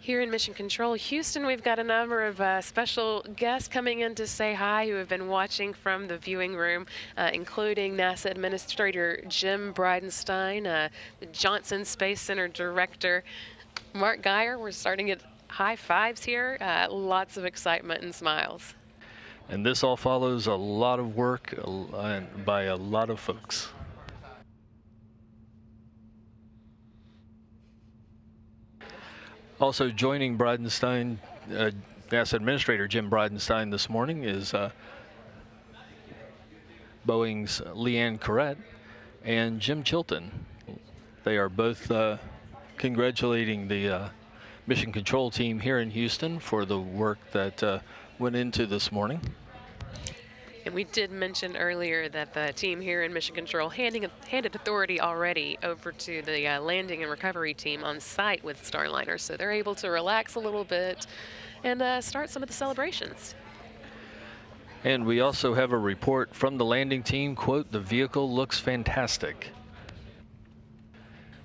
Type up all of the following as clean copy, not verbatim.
Here in Mission Control, Houston, we've got a number of special guests coming in to say hi who have been watching from the viewing room, including NASA Administrator Jim Bridenstine, the Johnson Space Center Director Mark Geyer. We're starting at high fives here, lots of excitement and smiles. And this all follows a lot of work by a lot of folks. Also joining Bridenstine, NASA Administrator Jim Bridenstine this morning is Boeing's Leanne Corrett and Jim Chilton. They are both congratulating the Mission Control team here in Houston for the work that went into this morning. And we did mention earlier that the team here in Mission Control handed authority already over to the landing and recovery team on site with Starliner, so they're able to relax a little bit and start some of the celebrations. And we also have a report from the landing team, quote, "The vehicle looks fantastic."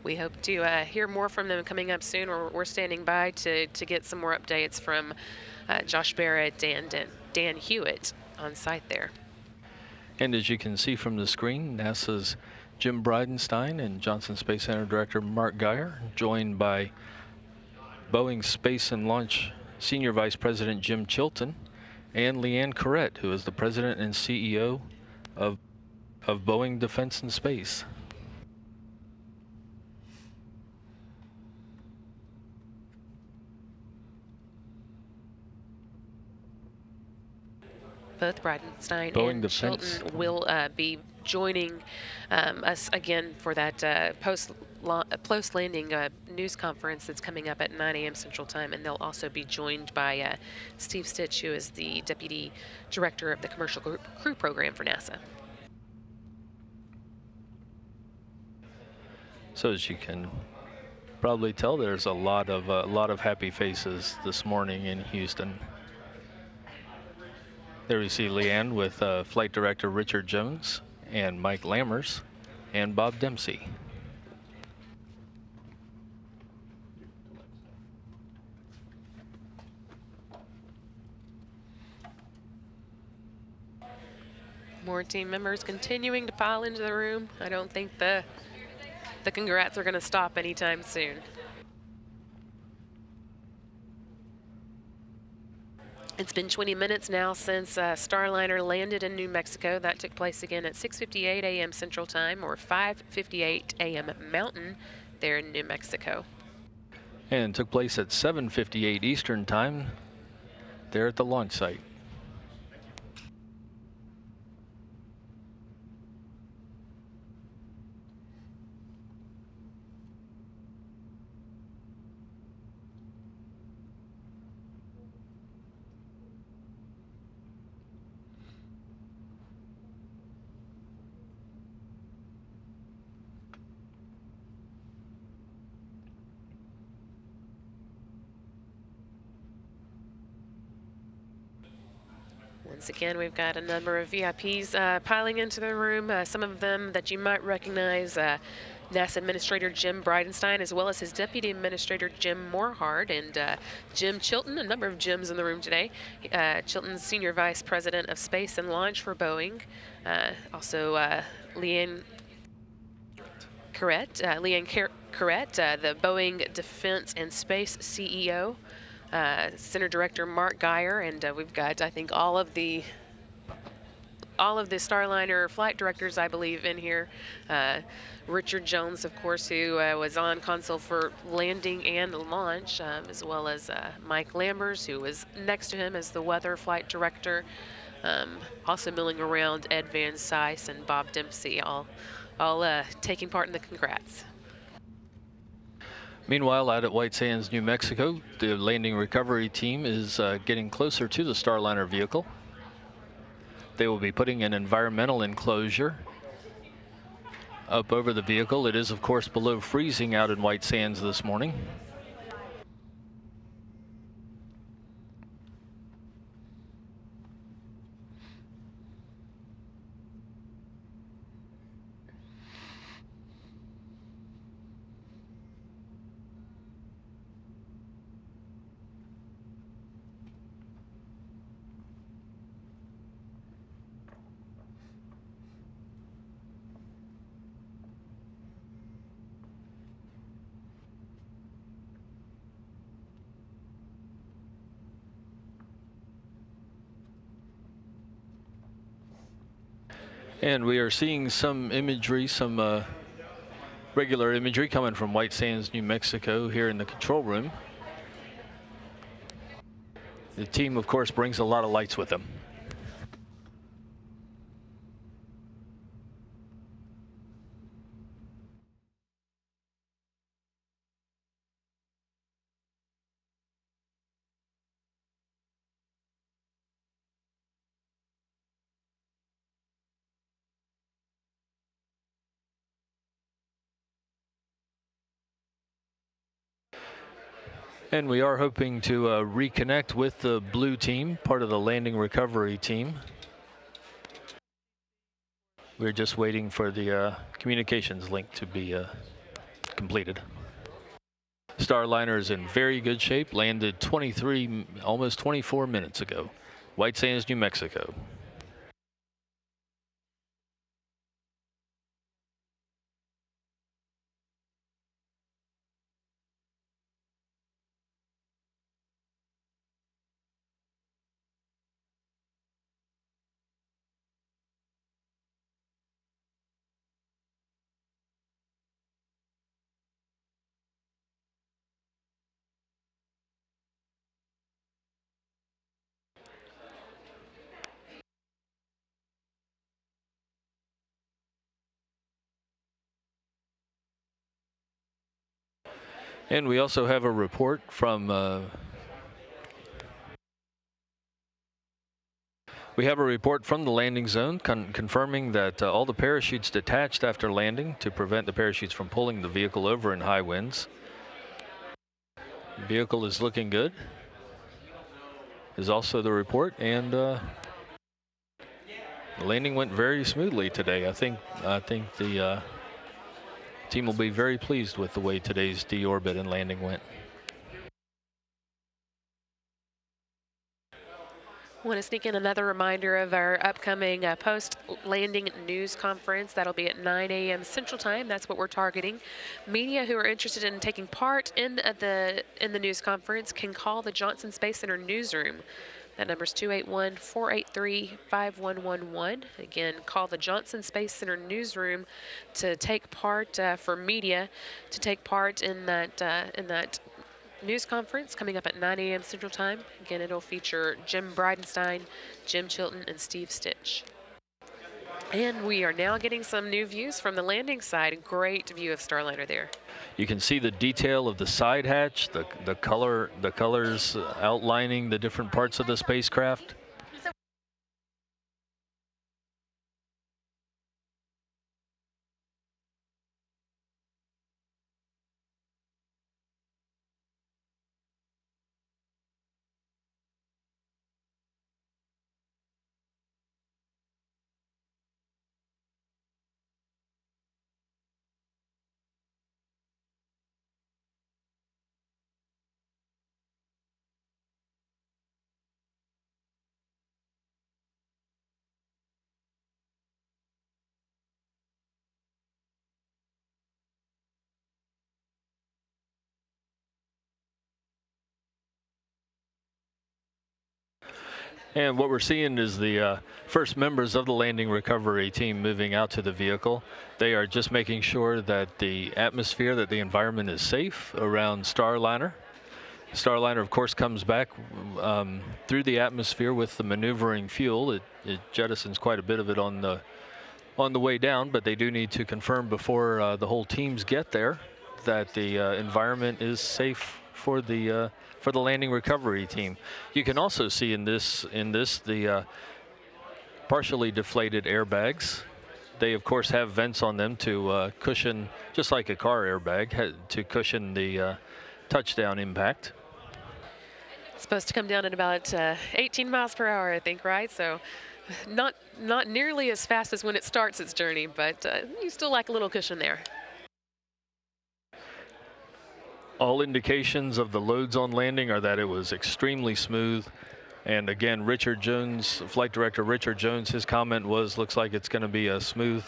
We hope to hear more from them coming up soon. We're standing by to get some more updates from Josh Barrett and Dan Hewitt on site there. And as you can see from the screen, NASA's Jim Bridenstine and Johnson Space Center Director Mark Geyer, joined by Boeing Space and Launch Senior Vice President Jim Chilton and Leanne Corrett, who is the President and CEO of Boeing Defense and Space. Both Bridenstine Boeing and Chilton will be joining us again for that post-landing news conference that's coming up at 9 a.m. Central Time, and they'll also be joined by Steve Stitch, who is the Deputy Director of the Commercial Crew Program for NASA. So as you can probably tell, there's a lot of happy faces this morning in Houston. There we see Leanne with Flight Director Richard Jones and Mike Lammers and Bob Dempsey. More team members continuing to pile into the room. I don't think the congrats are going to stop anytime soon. It's been 20 minutes now since Starliner landed in New Mexico. That took place again at 6:58 a.m. Central Time, or 5:58 a.m. Mountain there in New Mexico. And took place at 7:58 Eastern Time there at the launch site. Once again, we've got a number of VIPs piling into the room, some of them that you might recognize, NASA Administrator Jim Bridenstine, as well as his Deputy Administrator Jim Morehard, and Jim Chilton, a number of Jims in the room today. Chilton's Senior Vice President of Space and Launch for Boeing. Also Leanne Corrett, the Boeing Defense and Space CEO. Center Director Mark Geyer, and we've got, I think, all of the Starliner flight directors, I believe, in here. Richard Jones, of course, who was on console for landing and launch, as well as Mike Lammers, who was next to him as the weather flight director. Also milling around Ed Van Cise and Bob Dempsey, all taking part in the congrats. Meanwhile, out at White Sands, New Mexico, the landing recovery team is getting closer to the Starliner vehicle. They will be putting an environmental enclosure up over the vehicle. It is, of course, below freezing out in White Sands this morning. And we are seeing some imagery, some regular imagery coming from White Sands, New Mexico here in the control room. The team, of course, brings a lot of lights with them. And we are hoping to reconnect with the blue team, part of the landing recovery team. We're just waiting for the communications link to be completed. Starliner is in very good shape, landed 23, almost 24 minutes ago. White Sands, New Mexico. And we also have a report from the landing zone confirming that all the parachutes detached after landing to prevent the parachutes from pulling the vehicle over in high winds. The vehicle is looking good, is also the report, and the landing went very smoothly today. I think the team will be very pleased with the way today's deorbit and landing went. Want to sneak in another reminder of our upcoming post-landing news conference. That'll be at 9 a.m. Central Time. That's what we're targeting. Media who are interested in taking part in the news conference can call the Johnson Space Center newsroom. That number is 281-483-5111. Again, call the Johnson Space Center newsroom to take part for media to take part in that news conference coming up at 9 a.m. Central Time. Again, it'll feature Jim Bridenstine, Jim Chilton, and Steve Stitch. And we are now getting some new views from the landing side. Great view of Starliner there. You can see the detail of the side hatch, the colors outlining the different parts of the spacecraft. And what we're seeing is the first members of the landing recovery team moving out to the vehicle. They are just making sure that the atmosphere, that the environment is safe around Starliner. Starliner, of course, comes back through the atmosphere with the maneuvering fuel. It jettisons quite a bit of it on the way down, but they do need to confirm before the whole teams get there that the environment is safe for the landing recovery team. You can also see in this the partially deflated airbags. They of course have vents on them to cushion, just like a car airbag, to cushion the touchdown impact. It's supposed to come down at about 18 miles per hour, I think, right? So not nearly as fast as when it starts its journey, but you still like a little cushion there. All indications of the loads on landing are that it was extremely smooth. And again, Richard Jones, Flight Director Richard Jones, his comment was, looks like it's going to be a smooth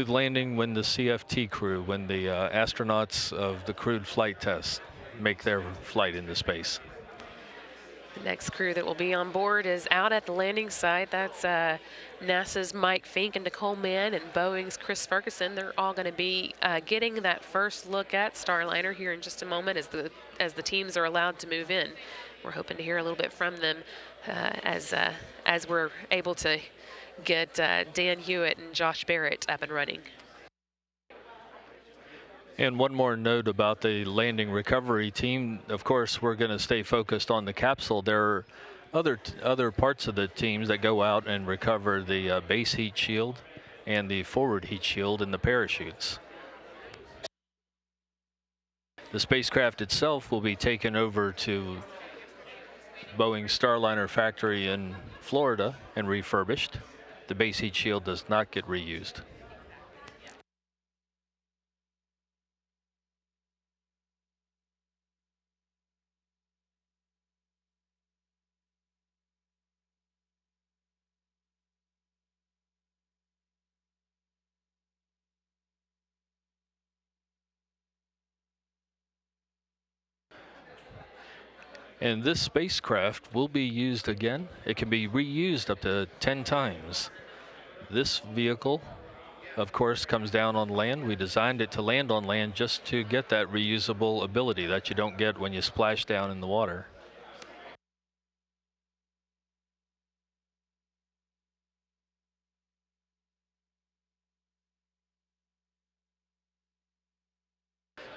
landing when the CFT crew, when the astronauts of the crewed flight test make their flight into space. The next crew that will be on board is out at the landing site. That's NASA's Mike Fink and Nicole Mann and Boeing's Chris Ferguson. They're all going to be getting that first look at Starliner here in just a moment as the teams are allowed to move in. We're hoping to hear a little bit from them as we're able to get Dan Hewitt and Josh Barrett up and running. And one more note about the landing recovery team. Of course, we're going to stay focused on the capsule. There are other parts of the teams that go out and recover the base heat shield and the forward heat shield and the parachutes. The spacecraft itself will be taken over to Boeing Starliner factory in Florida and refurbished. The base heat shield does not get reused. And this spacecraft will be used again. It can be reused up to 10 times. This vehicle, of course, comes down on land. We designed it to land on land just to get that reusable ability that you don't get when you splash down in the water.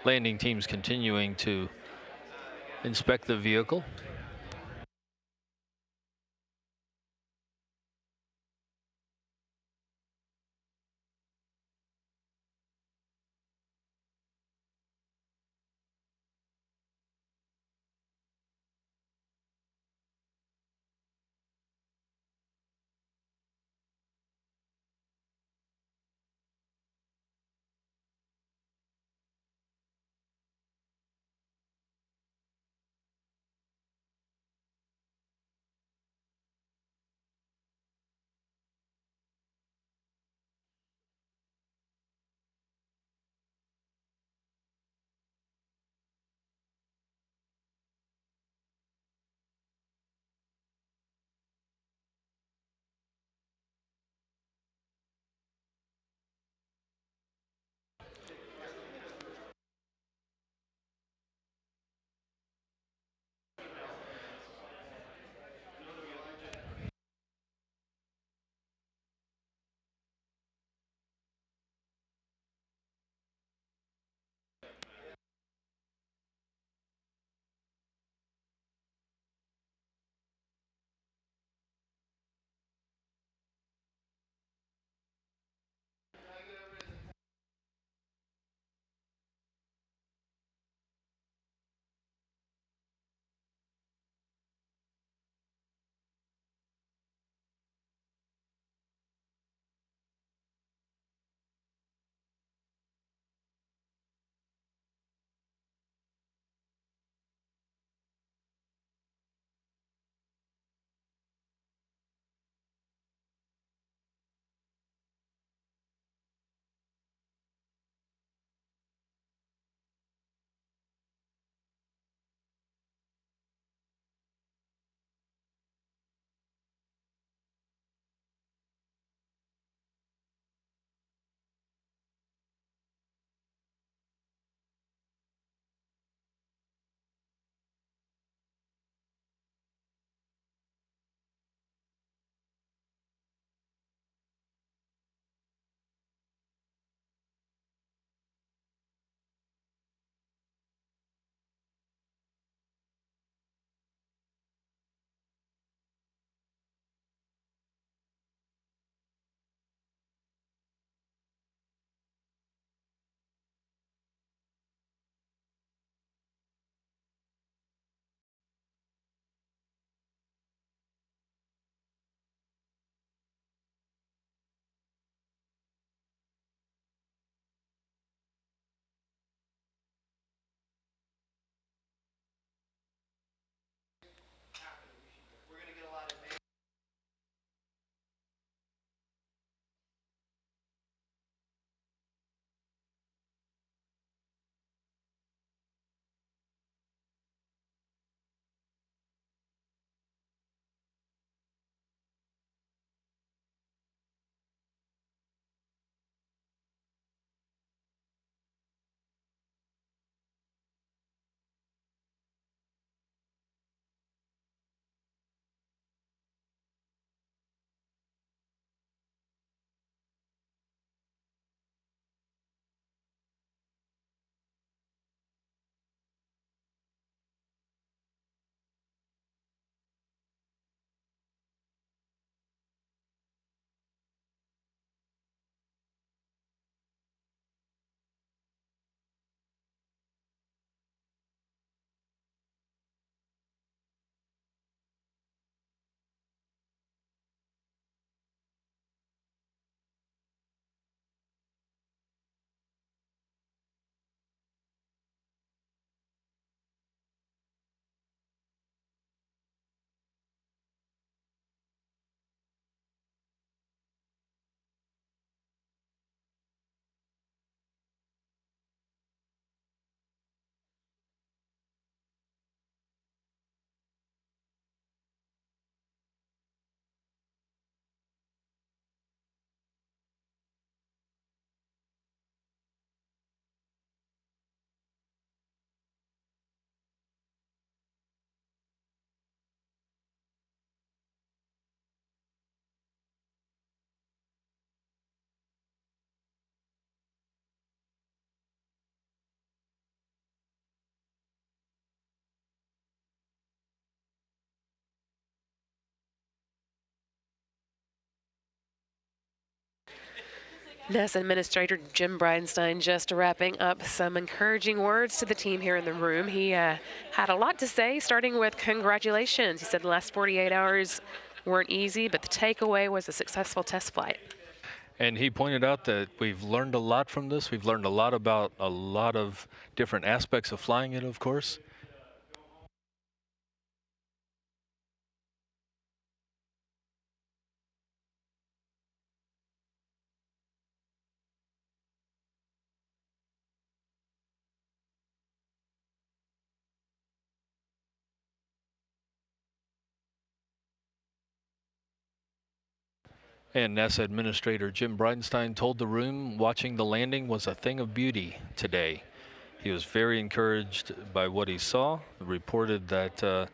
Landing teams continuing to inspect the vehicle. NASA Administrator Jim Bridenstine just wrapping up some encouraging words to the team here in the room. He had a lot to say, starting with congratulations. He said the last 48 hours weren't easy, but the takeaway was a successful test flight. And he pointed out that we've learned a lot from this. We've learned a lot about a lot of different aspects of flying it, of course. And NASA Administrator Jim Bridenstine told the room watching the landing was a thing of beauty today. He was very encouraged by what he saw, reported that a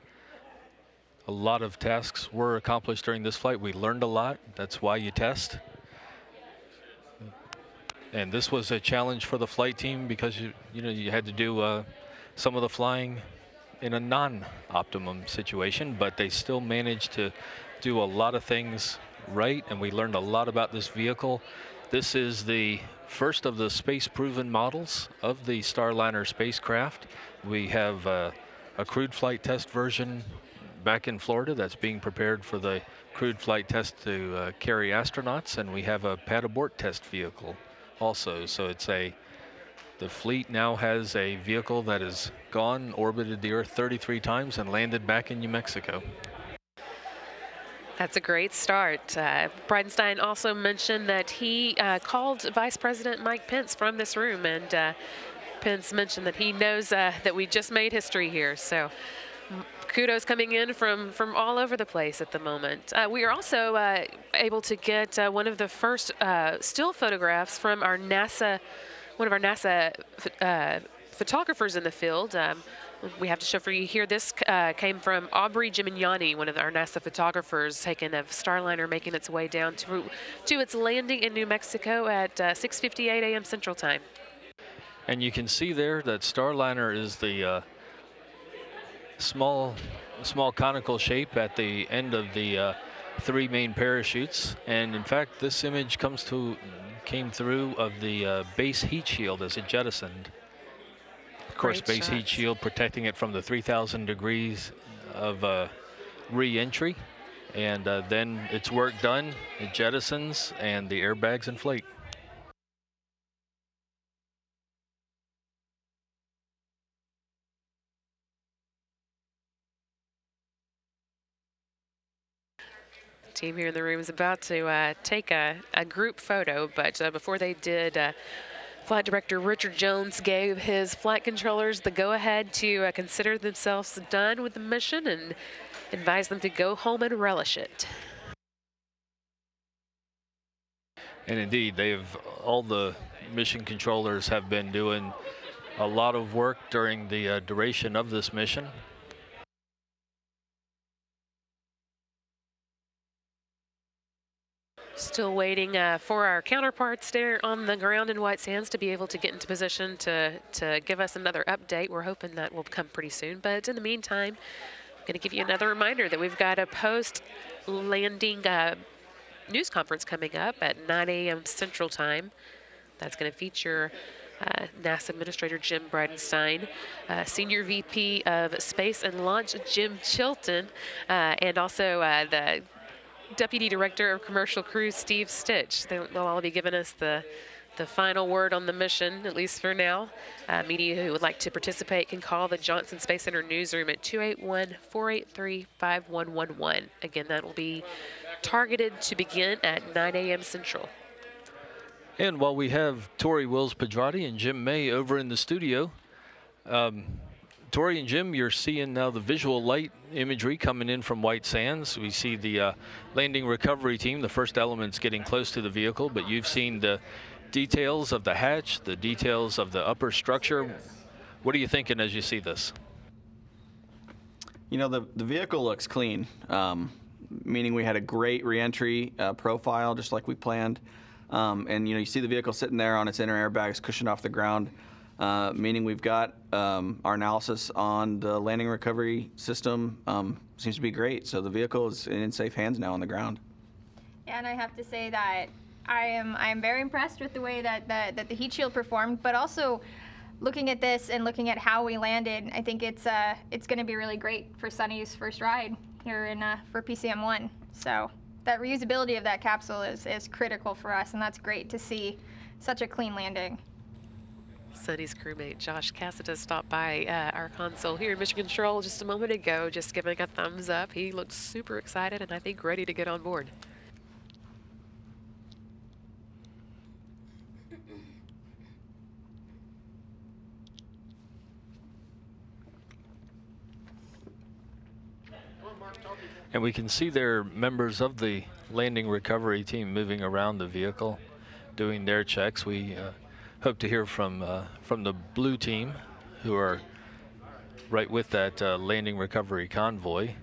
lot of tasks were accomplished during this flight. We learned a lot. That's why you test. And this was a challenge for the flight team because you had to do some of the flying in a non-optimum situation, but they still managed to do a lot of things right, and we learned a lot about this vehicle. This is the first of the space-proven models of the Starliner spacecraft. We have a crewed flight test version back in Florida that's being prepared for the crewed flight test to carry astronauts, and we have a pad abort test vehicle also. So the fleet now has a vehicle that has orbited the Earth 33 times and landed back in New Mexico. That's a great start. Bridenstine also mentioned that he called Vice President Mike Pence from this room, and Pence mentioned that he knows that we just made history here. So kudos coming in from all over the place at the moment. We are also able to get one of the first still photographs from one of our NASA photographers in the field. We have to show for you here. This came from Aubrey Gimignani, one of our NASA photographers, taken of Starliner making its way down to its landing in New Mexico at 6:58 a.m. Central Time. And you can see there that Starliner is the small conical shape at the end of the three main parachutes. And in fact, this image came through of the base heat shield as it jettisoned. Of course, base heat shield protecting it from the 3,000 degrees of re-entry, and then its work done, it jettisons and the airbags inflate. The team here in the room is about to take a group photo, but before they did, Flight Director Richard Jones gave his flight controllers the go-ahead to consider themselves done with the mission and advised them to go home and relish it. And indeed, all the mission controllers have been doing a lot of work during the duration of this mission. Still waiting for our counterparts there on the ground in White Sands to be able to get into position to give us another update. We're hoping that will come pretty soon. But in the meantime, I'm going to give you another reminder that we've got a post-landing news conference coming up at 9 a.m. Central Time. That's going to feature NASA Administrator Jim Bridenstine, Senior VP of Space and Launch Jim Chilton, and also the Deputy Director of Commercial Crews, Steve Stitch. They'll all be giving us the final word on the mission, at least for now. Media who would like to participate can call the Johnson Space Center newsroom at 281-483-5111. Again, that will be targeted to begin at 9 a.m. Central. And while we have Tori Wills-Pedrati and Jim May over in the studio, Tori and Jim, you're seeing now the visual light imagery coming in from White Sands. We see the landing recovery team, the first elements getting close to the vehicle, but you've seen the details of the hatch, the details of the upper structure. What are you thinking as you see this? You know, the vehicle looks clean, meaning we had a great reentry profile, just like we planned. And, you see the vehicle sitting there on its inner airbags, cushioned off the ground. Meaning we've got our analysis on the landing recovery system seems to be great. So the vehicle is in safe hands now on the ground. Yeah, and I have to say that I am very impressed with the way that the heat shield performed, but also looking at this and looking at how we landed, I think it's going to be really great for Sunny's first ride here for PCM1. So that reusability of that capsule is critical for us, and that's great to see such a clean landing. Sunny's crewmate Josh Cassida stopped by our console here in Mission Control just a moment ago, just giving a thumbs up. He looked super excited and I think ready to get on board. And we can see there members of the landing recovery team moving around the vehicle, doing their checks. We hope to hear from the blue team, who are right with that landing recovery convoy.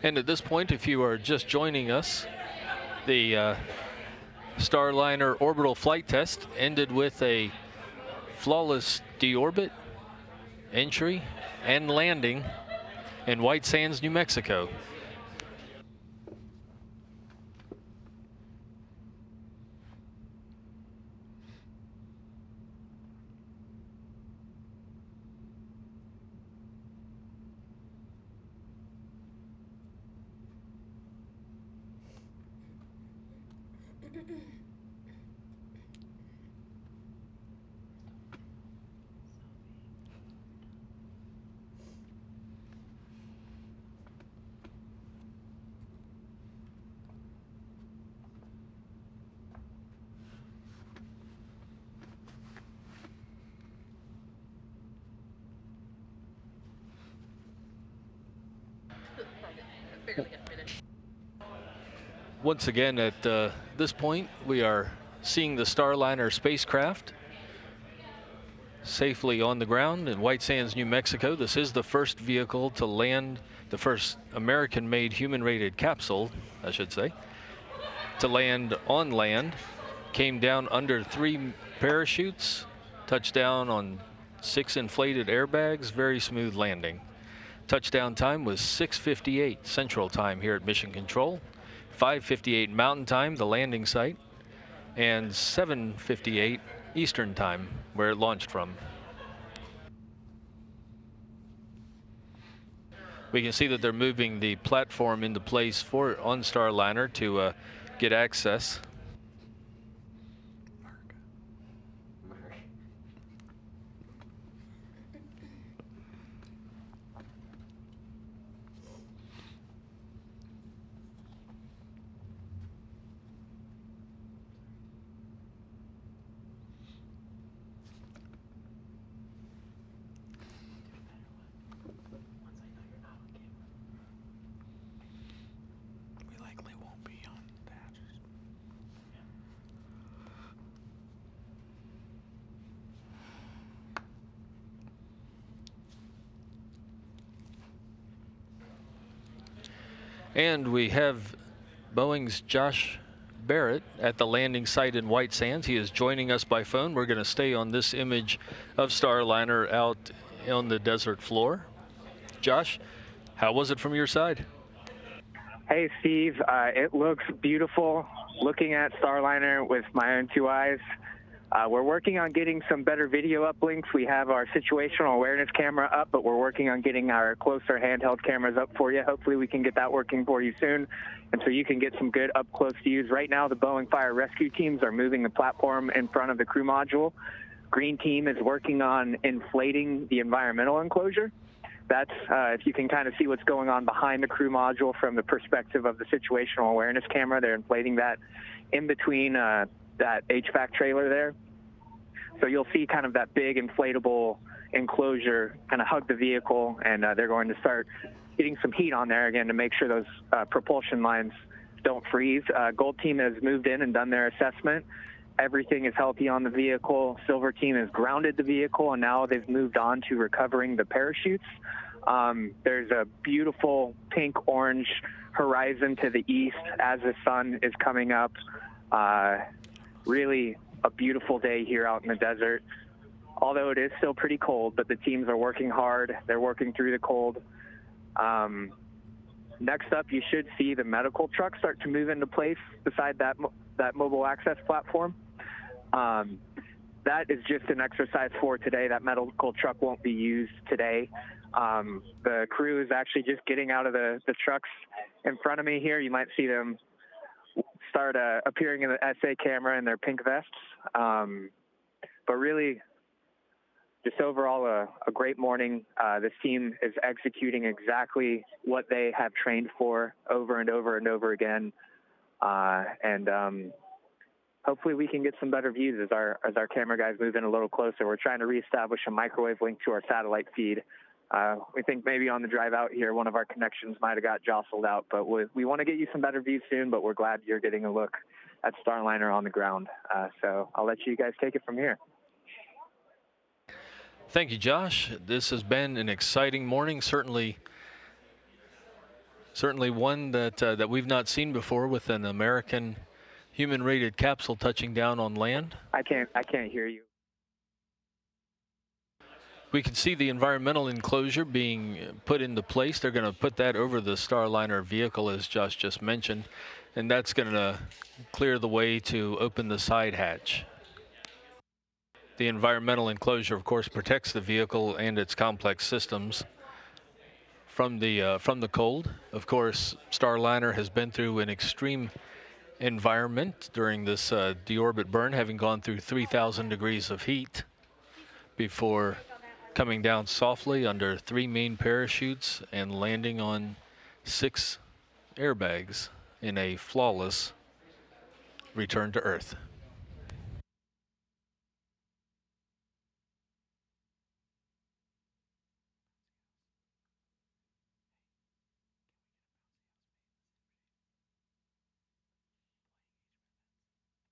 And at this point, if you are just joining us, the Starliner orbital flight test ended with a flawless deorbit, entry, and landing in White Sands, New Mexico. Once again, at this point, we are seeing the Starliner spacecraft safely on the ground in White Sands, New Mexico. This is the first vehicle to land, the first American-made human-rated capsule, I should say, to land on land. Came down under 3 parachutes, touched down on 6 inflated airbags, very smooth landing. Touchdown time was 6:58 Central Time here at Mission Control, 5:58 Mountain Time, the landing site, and 7:58 Eastern Time, where it launched from. We can see that they're moving the platform into place on Starliner to get access. And we have Boeing's Josh Barrett at the landing site in White Sands. He is joining us by phone. We're going to stay on this image of Starliner out on the desert floor. Josh, how was it from your side? Hey, Steve. It looks beautiful. Looking at Starliner with my own 2 eyes We're working on getting some better video uplinks. We have our situational awareness camera up, but we're working on getting our closer handheld cameras up for you. Hopefully we can get that working for you soon, and so you can get some good up-close views. Right now, the Boeing fire rescue teams are moving the platform in front of the crew module. Green team is working on inflating the environmental enclosure. That's, if you can kind of see what's going on behind the crew module from the perspective of the situational awareness camera, they're inflating that in between that HVAC trailer there. So you'll see kind of that big inflatable enclosure kind of hug the vehicle, and they're going to start getting some heat on there again to make sure those propulsion lines don't freeze. Gold team has moved in and done their assessment. Everything is healthy on the vehicle. Silver team has grounded the vehicle, and now they've moved on to recovering the parachutes. There's a beautiful pink-orange horizon to the east as the sun is coming up. Really a beautiful day here out in the desert, although it is still pretty cold, but the teams are working hard. They're working through the cold. Next up, you should see the medical truck start to move into place beside that mobile access platform. That is just an exercise for today. That medical truck won't be used today. The crew is actually just getting out of the trucks in front of me here. You might see them start appearing in the SA camera in their pink vests. But really, just overall a great morning. This team is executing exactly what they have trained for over and over and over again. Hopefully we can get some better views as our camera guys move in a little closer. We're trying to reestablish a microwave link to our satellite feed. We think maybe on the drive out here, one of our connections might have got jostled out, but we want to get you some better views soon, but we're glad you're getting a look at Starliner on the ground. So I'll let you guys take it from here. Thank you, Josh. This has been an exciting morning. Certainly one that we've not seen before, with an American human-rated capsule touching down on land. I can't hear you. We can see the environmental enclosure being put into place. They're going to put that over the Starliner vehicle, as Josh just mentioned, and that's going to clear the way to open the side hatch. The environmental enclosure, of course, protects the vehicle and its complex systems from the cold. Of course, Starliner has been through an extreme environment during this deorbit burn, having gone through 3,000 degrees of heat before coming down softly under 3 main parachutes and landing on 6 airbags in a flawless return to Earth.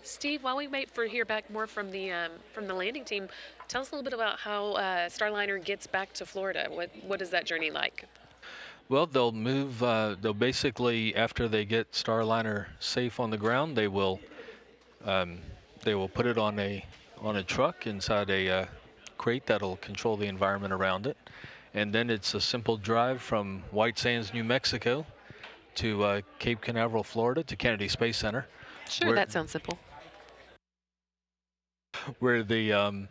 Steve, while we wait for hear back more from the landing team, tell us a little bit about how Starliner gets back to Florida. What is that journey like? Well, they'll move. They'll basically, after they get Starliner safe on the ground, they will put it on a truck inside a crate that'll control the environment around it, and then it's a simple drive from White Sands, New Mexico, to Cape Canaveral, Florida, to Kennedy Space Center. Sure, that sounds simple. Where the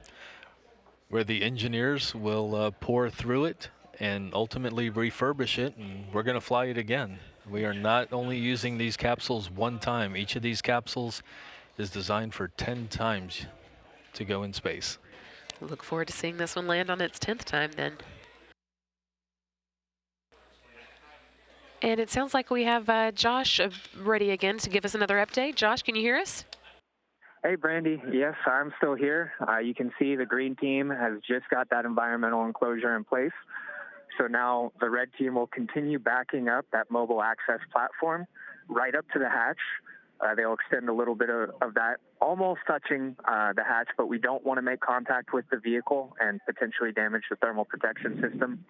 engineers will pour through it and ultimately refurbish it, and we're going to fly it again. We are not only using these capsules one time. Each of these capsules is designed for 10 times to go in space. Look forward to seeing this one land on its 10th time then. And it sounds like we have Josh ready again to give us another update. Josh, can you hear us? Hey, Brandy. Yes, I'm still here. You can see the green team has just got that environmental enclosure in place. So now the red team will continue backing up that mobile access platform right up to the hatch. They'll extend a little bit of that, almost touching the hatch, but we don't want to make contact with the vehicle and potentially damage the thermal protection system.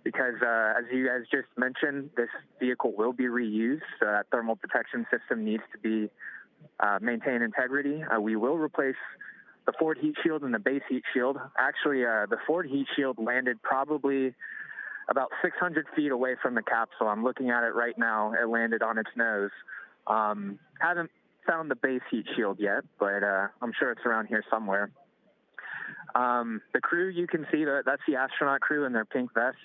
Because as you guys just mentioned, this vehicle will be reused, so that thermal protection system needs to be maintain integrity. We will replace the forward heat shield and the base heat shield. Actually, the forward heat shield landed probably about 600 feet away from the capsule. I'm looking at it right now. It landed on its nose. Haven't found the base heat shield yet, but I'm sure it's around here somewhere. The crew, you can see that's the astronaut crew in their pink vests.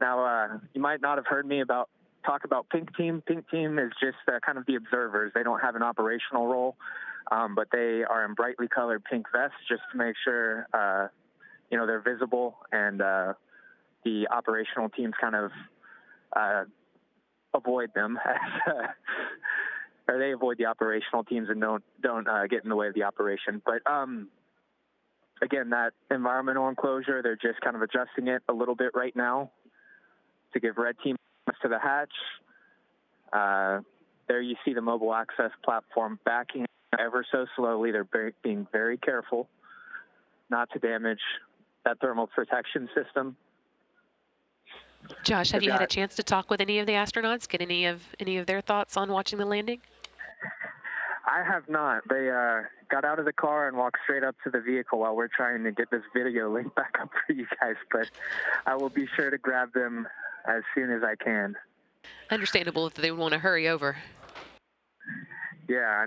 Now, you might not have heard me talk about Pink Team. Pink Team is just kind of the observers. They don't have an operational role, but they are in brightly colored pink vests just to make sure, they're visible, and the operational teams kind of avoid them, or they avoid the operational teams and don't get in the way of the operation. But again, that environmental enclosure, they're just kind of adjusting it a little bit right now to give red team to the hatch. There you see the mobile access platform backing ever so slowly. They're being very careful not to damage that thermal protection system. Josh, have you had a chance to talk with any of the astronauts, get any of their thoughts on watching the landing? I have not. They got out of the car and walked straight up to the vehicle while we're trying to get this video link back up for you guys, but I will be sure to grab them as soon as I can. Understandable if they want to hurry over. Yeah, I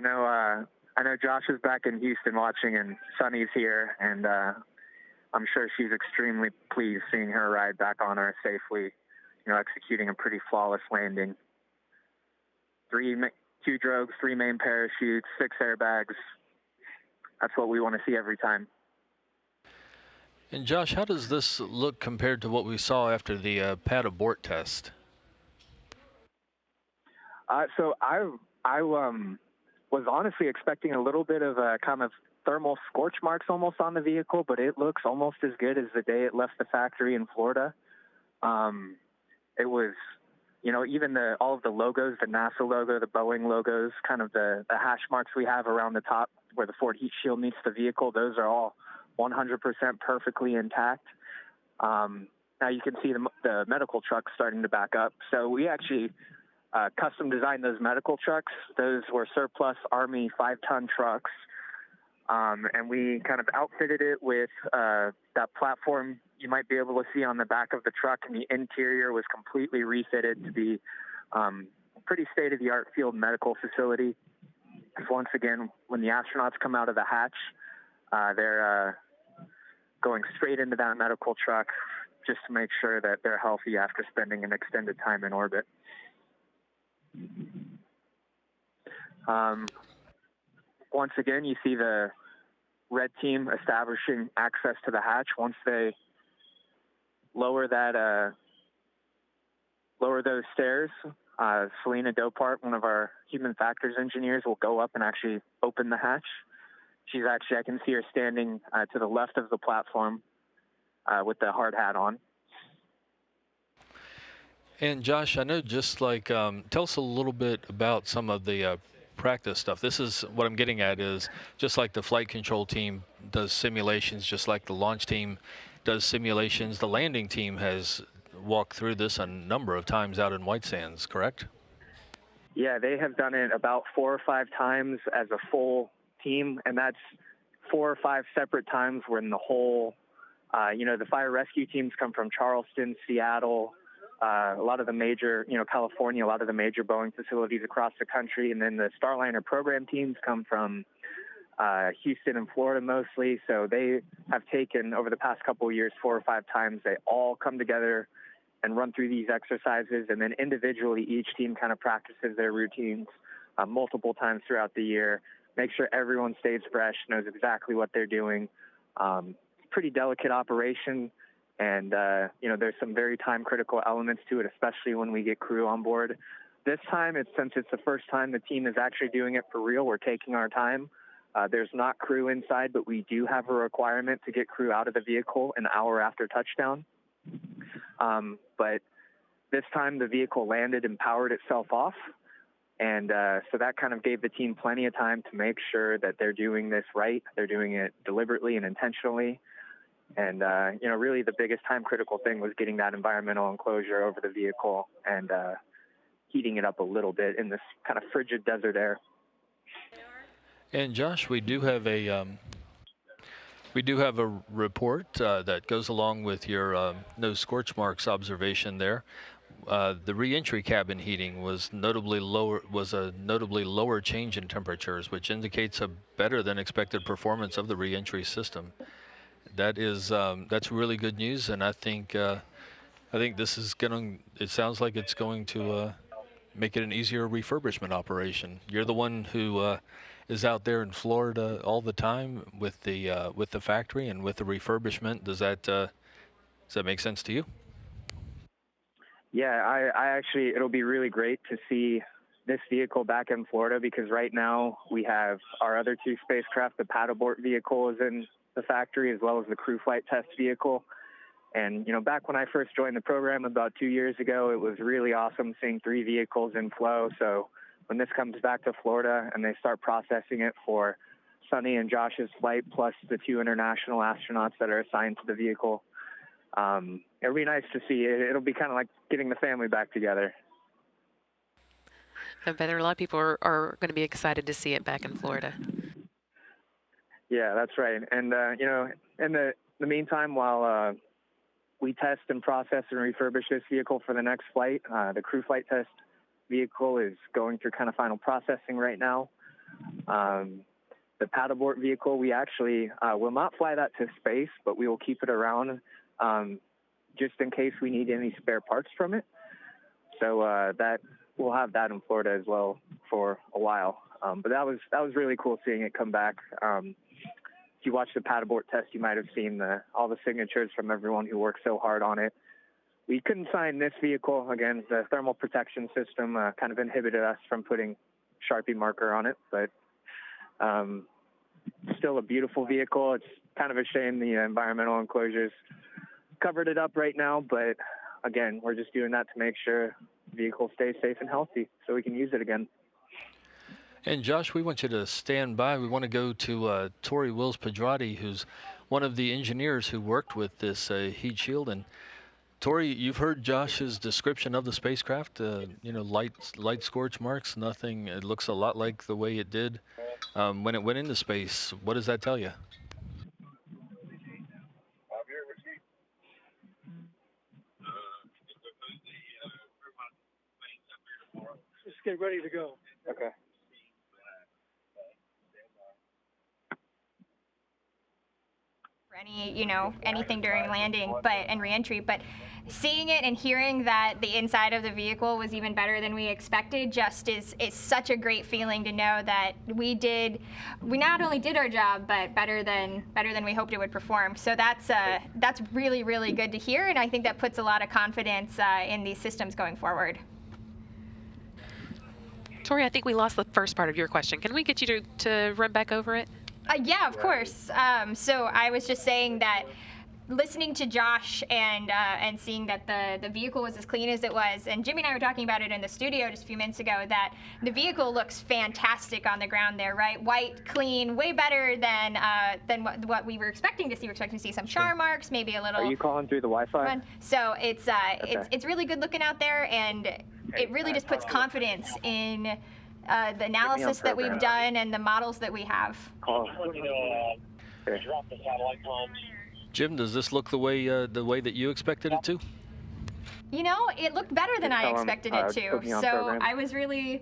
know Josh is back in Houston watching, and Sunny's here, and I'm sure she's extremely pleased seeing her ride back on Earth safely, executing a pretty flawless landing. 2 drogues, 3 main parachutes, 6 airbags. That's what we want to see every time. And Josh, how does this look compared to what we saw after the pad abort test? So I was honestly expecting a little bit of a kind of thermal scorch marks almost on the vehicle, but it looks almost as good as the day it left the factory in Florida. It was, even all of the logos, the NASA logo, the Boeing logos, kind of the hash marks we have around the top where the forward heat shield meets the vehicle, those are all 100% perfectly intact. Now you can see the medical trucks starting to back up. So we actually custom designed those medical trucks. Those were surplus Army 5-ton trucks. And we kind of outfitted it with that platform you might be able to see on the back of the truck, and the interior was completely refitted to be a pretty state-of-the-art field medical facility. So once again, when the astronauts come out of the hatch, they're going straight into that medical truck just to make sure that they're healthy after spending an extended time in orbit. Once again, you see the red team establishing access to the hatch. Once they lower those stairs, Selena Dopart, one of our human factors engineers, will go up and actually open the hatch. She's actually, I can see her standing to the left of the platform with the hard hat on. And Josh, I know just like, tell us a little bit about some of the practice stuff. This is what I'm getting at is just like the flight control team does simulations, just like the launch team does simulations, the landing team has walked through this a number of times out in White Sands, correct? Yeah, they have done it about 4 or 5 times as a full team, and that's 4 or 5 separate times when the whole, the fire rescue teams come from Charleston, Seattle, a lot of the major, California, a lot of the major Boeing facilities across the country. And then the Starliner program teams come from Houston and Florida mostly. So they have taken, over the past couple of years, 4 or 5 times, they all come together and run through these exercises. And then individually, each team kind of practices their routines multiple times throughout the year, make sure everyone stays fresh, knows exactly what they're doing. Pretty delicate operation. And, there's some very time-critical elements to it, especially when we get crew on board. This time, since it's the first time the team is actually doing it for real, we're taking our time. There's not crew inside, but we do have a requirement to get crew out of the vehicle an hour after touchdown. But this time, the vehicle landed and powered itself off. And so that kind of gave the team plenty of time to make sure that they're doing this right. They're doing it deliberately and intentionally. And, really the biggest time-critical thing was getting that environmental enclosure over the vehicle and heating it up a little bit in this kind of frigid desert air. And Josh, we do have a report that goes along with your no scorch marks observation there. The re-entry cabin heating was notably lower. Was a notably lower change in temperatures, which indicates a better than expected performance of the re-entry system. That is that's really good news, and I think this is going. It sounds like it's going to make it an easier refurbishment operation. You're the one who is out there in Florida all the time with the factory and with the refurbishment. Does that make sense to you? Yeah, I actually, it'll be really great to see this vehicle back in Florida, because right now we have our other two spacecraft. The paddleboard vehicle is in the factory, as well as the crew flight test vehicle. And, you know, back when I first joined the program about 2 years ago, it was really awesome seeing 3 vehicles in flow. So when this comes back to Florida and they start processing it for Sunny and Josh's flight, plus the 2 international astronauts that are assigned to the vehicle, it'll be nice to see. It'll be kind of like getting the family back together. I bet there are a lot of people are going to be excited to see it back in Florida. Yeah, that's right. And, you know, in the meantime, while we test and process and refurbish this vehicle for the next flight, the crew flight test vehicle is going through kind of final processing right now. The paddleboard vehicle, we actually will not fly that to space, but we will keep it around just in case we need any spare parts from it. So that we'll have that in Florida as well for a while. But that was really cool seeing it come back. If you watch the paddleboard test, you might have seen all the signatures from everyone who worked so hard on it. We couldn't sign this vehicle. Again, the thermal protection system kind of inhibited us from putting Sharpie marker on it, but still a beautiful vehicle. It's kind of a shame the environmental enclosures covered it up right now, but again, we're just doing that to make sure the vehicle stays safe and healthy so we can use it again. And Josh, we want you to stand by. We want to go to Tori Wills-Pedrati, who's one of the engineers who worked with this heat shield. And Tori, you've heard Josh's description of the spacecraft. You know, light scorch marks, nothing. It looks a lot like the way it did when it went into space. What does that tell you? Just get ready to go. Okay. Anything during landing, and reentry, but seeing it and hearing that the inside of the vehicle was even better than we expected just is such a great feeling to know that we not only did our job, but better than we hoped it would perform. So that's really, really good to hear, and I think that puts a lot of confidence in these systems going forward. Tori, I think we lost the first part of your question. Can we get you to run back over it? Yeah, of course. So I was just saying that listening to Josh and seeing that the vehicle was as clean as it was, and Jimmy and I were talking about it in the studio just a few minutes ago, that the vehicle looks fantastic on the ground there, right? White, clean, way better than what we were expecting to see. We were expecting to see some char marks, maybe a little. Are you calling through the Wi-Fi? Run. So it's really good looking out there, and it really just puts confidence in the analysis that we've done and the models that we have. Jim, does this look the way that you expected it to? You know, it looked better than I expected it to. So I was really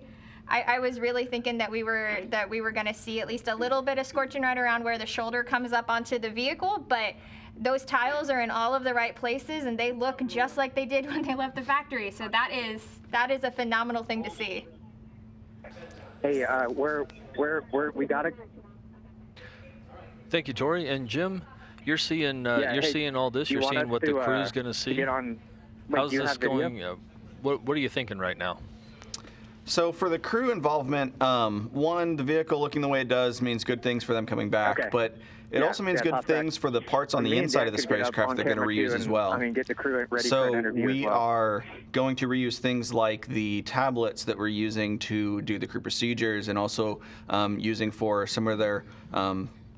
thinking that we were going to see at least a little bit of scorching right around where the shoulder comes up onto the vehicle, but those tiles are in all of the right places and they look just like they did when they left the factory. So that is a phenomenal thing to see. Hey, we got it. Thank you, Tori. And Jim, you're seeing seeing all this. You're seeing what the crew's going to see. How's this going? What are you thinking right now? So for the crew involvement, one, the vehicle looking the way it does means good things for them coming back, but it also means good things for the parts on the inside of the spacecraft they're going to reuse as well. Get the crew ready for an So interview we as well. are going to reuse things like the tablets that we're using to do the crew procedures, and also using for some of their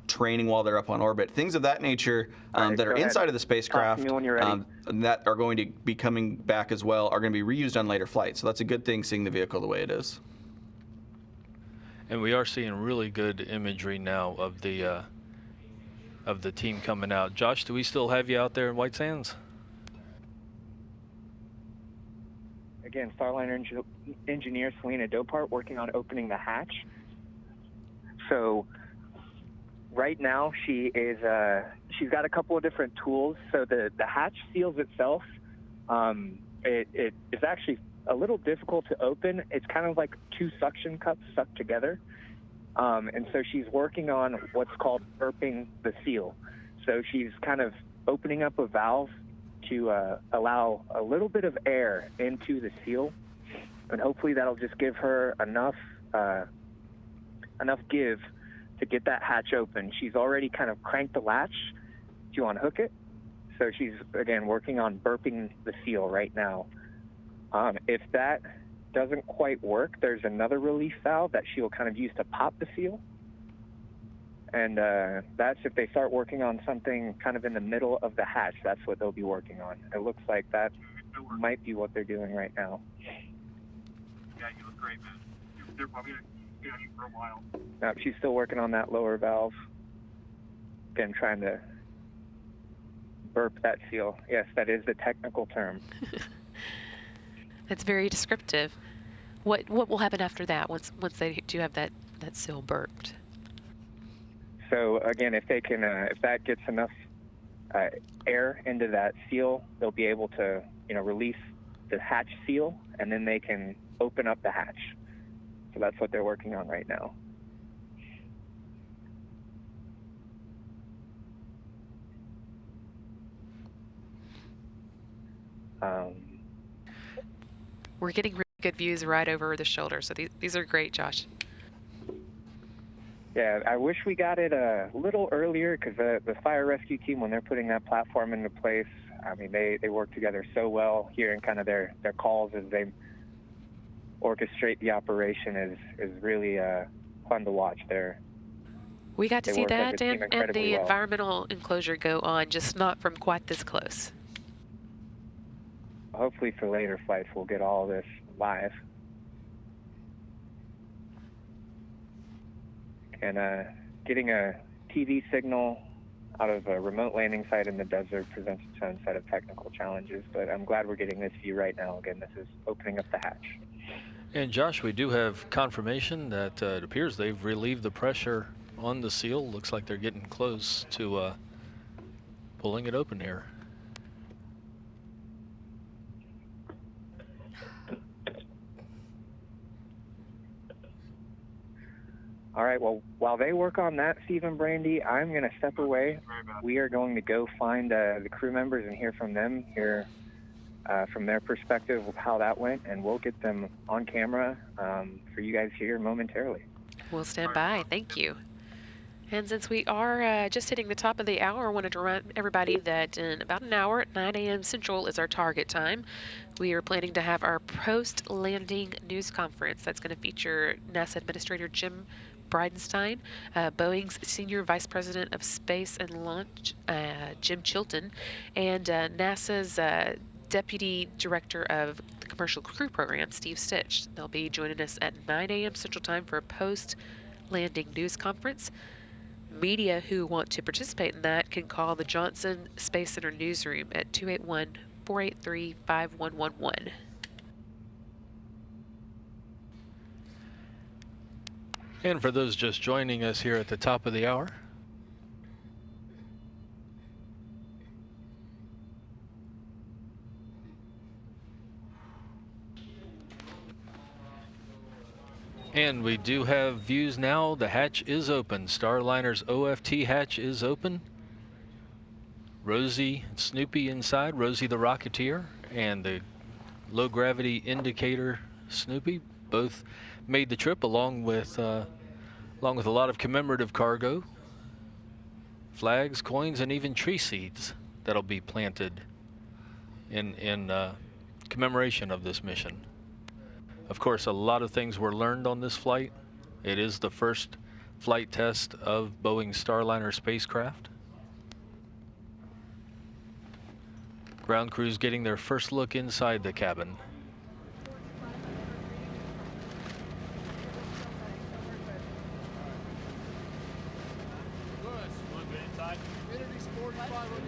training while they're up on orbit. Things of that nature that are inside of the spacecraft that are going to be coming back as well are going to be reused on later flights. So that's a good thing, seeing the vehicle the way it is. And we are seeing really good imagery now of the team coming out. Josh, do we still have you out there in White Sands? again, Starliner engineer Selena Dopart working on opening the hatch. So right now she's got a couple of different tools. So the hatch seals itself, it is actually a little difficult to open. It's kind of like two suction cups stuck together. And so she's working on what's called burping the seal. So she's kind of opening up a valve to allow a little bit of air into the seal, and hopefully that'll just give her enough give to get that hatch open. She's already kind of cranked the latch to unhook it, so she's again working on burping the seal right now. If that doesn't quite work, there's another relief valve that she'll kind of use to pop the seal. And that's if they start working on something kind of in the middle of the hatch, that's what they'll be working on. It looks like that might be what they're doing right now. Yeah, you look great, man. They're probably going to get on you for a while. Now, she's still working on that lower valve. Again, trying to burp that seal. Yes, that is the technical term. That's very descriptive. What will happen after that once they do have that seal burped? So again, if they can, if that gets enough air into that seal, they'll be able to, release the hatch seal, and then they can open up the hatch. So that's what they're working on right now. We're getting really good views right over the shoulder, so these are great, Josh. Yeah, I wish we got it a little earlier, because the fire rescue team, when they're putting that platform into place, I mean, they work together so well. Hearing kind of their calls as they orchestrate the operation is really fun to watch. We got to They see work as a that team and the incredibly well. environmental enclosure go on, just not from quite this close. Hopefully for later flights, we'll get all this live. And getting a TV signal out of a remote landing site in the desert presents its own set of technical challenges, but I'm glad we're getting this view right now. Again, this is opening up the hatch. And Josh, we do have confirmation that it appears they've relieved the pressure on the seal. Looks like they're getting close to pulling it open here. All right, well, while they work on that, Steve and Brandy, I'm going to step away. We are going to go find the crew members and hear from them, from their perspective of how that went, and we'll get them on camera for you guys here momentarily. We'll stand by. Thank you. And since we are just hitting the top of the hour, I wanted to remind everybody that in about an hour at 9 a.m. Central is our target time. We are planning to have our post-landing news conference that's going to feature NASA Administrator Jim Bridenstine, Boeing's Senior Vice President of Space and Launch, Jim Chilton, and NASA's Deputy Director of the Commercial Crew Program, Steve Stitch. They'll be joining us at 9 a.m. Central Time for a post-landing news conference. Media who want to participate in that can call the Johnson Space Center newsroom at 281-483-5111. And for those just joining us here at the top of the hour, and we do have views now. The hatch is open. Starliner's OFT hatch is open. Rosie and Snoopy inside, Rosie the Rocketeer and the low gravity indicator Snoopy both made the trip along with a lot of commemorative cargo, flags, coins, and even tree seeds that'll be planted in commemoration of this mission. Of course, a lot of things were learned on this flight. It is the first flight test of Boeing's Starliner spacecraft. Ground crews getting their first look inside the cabin.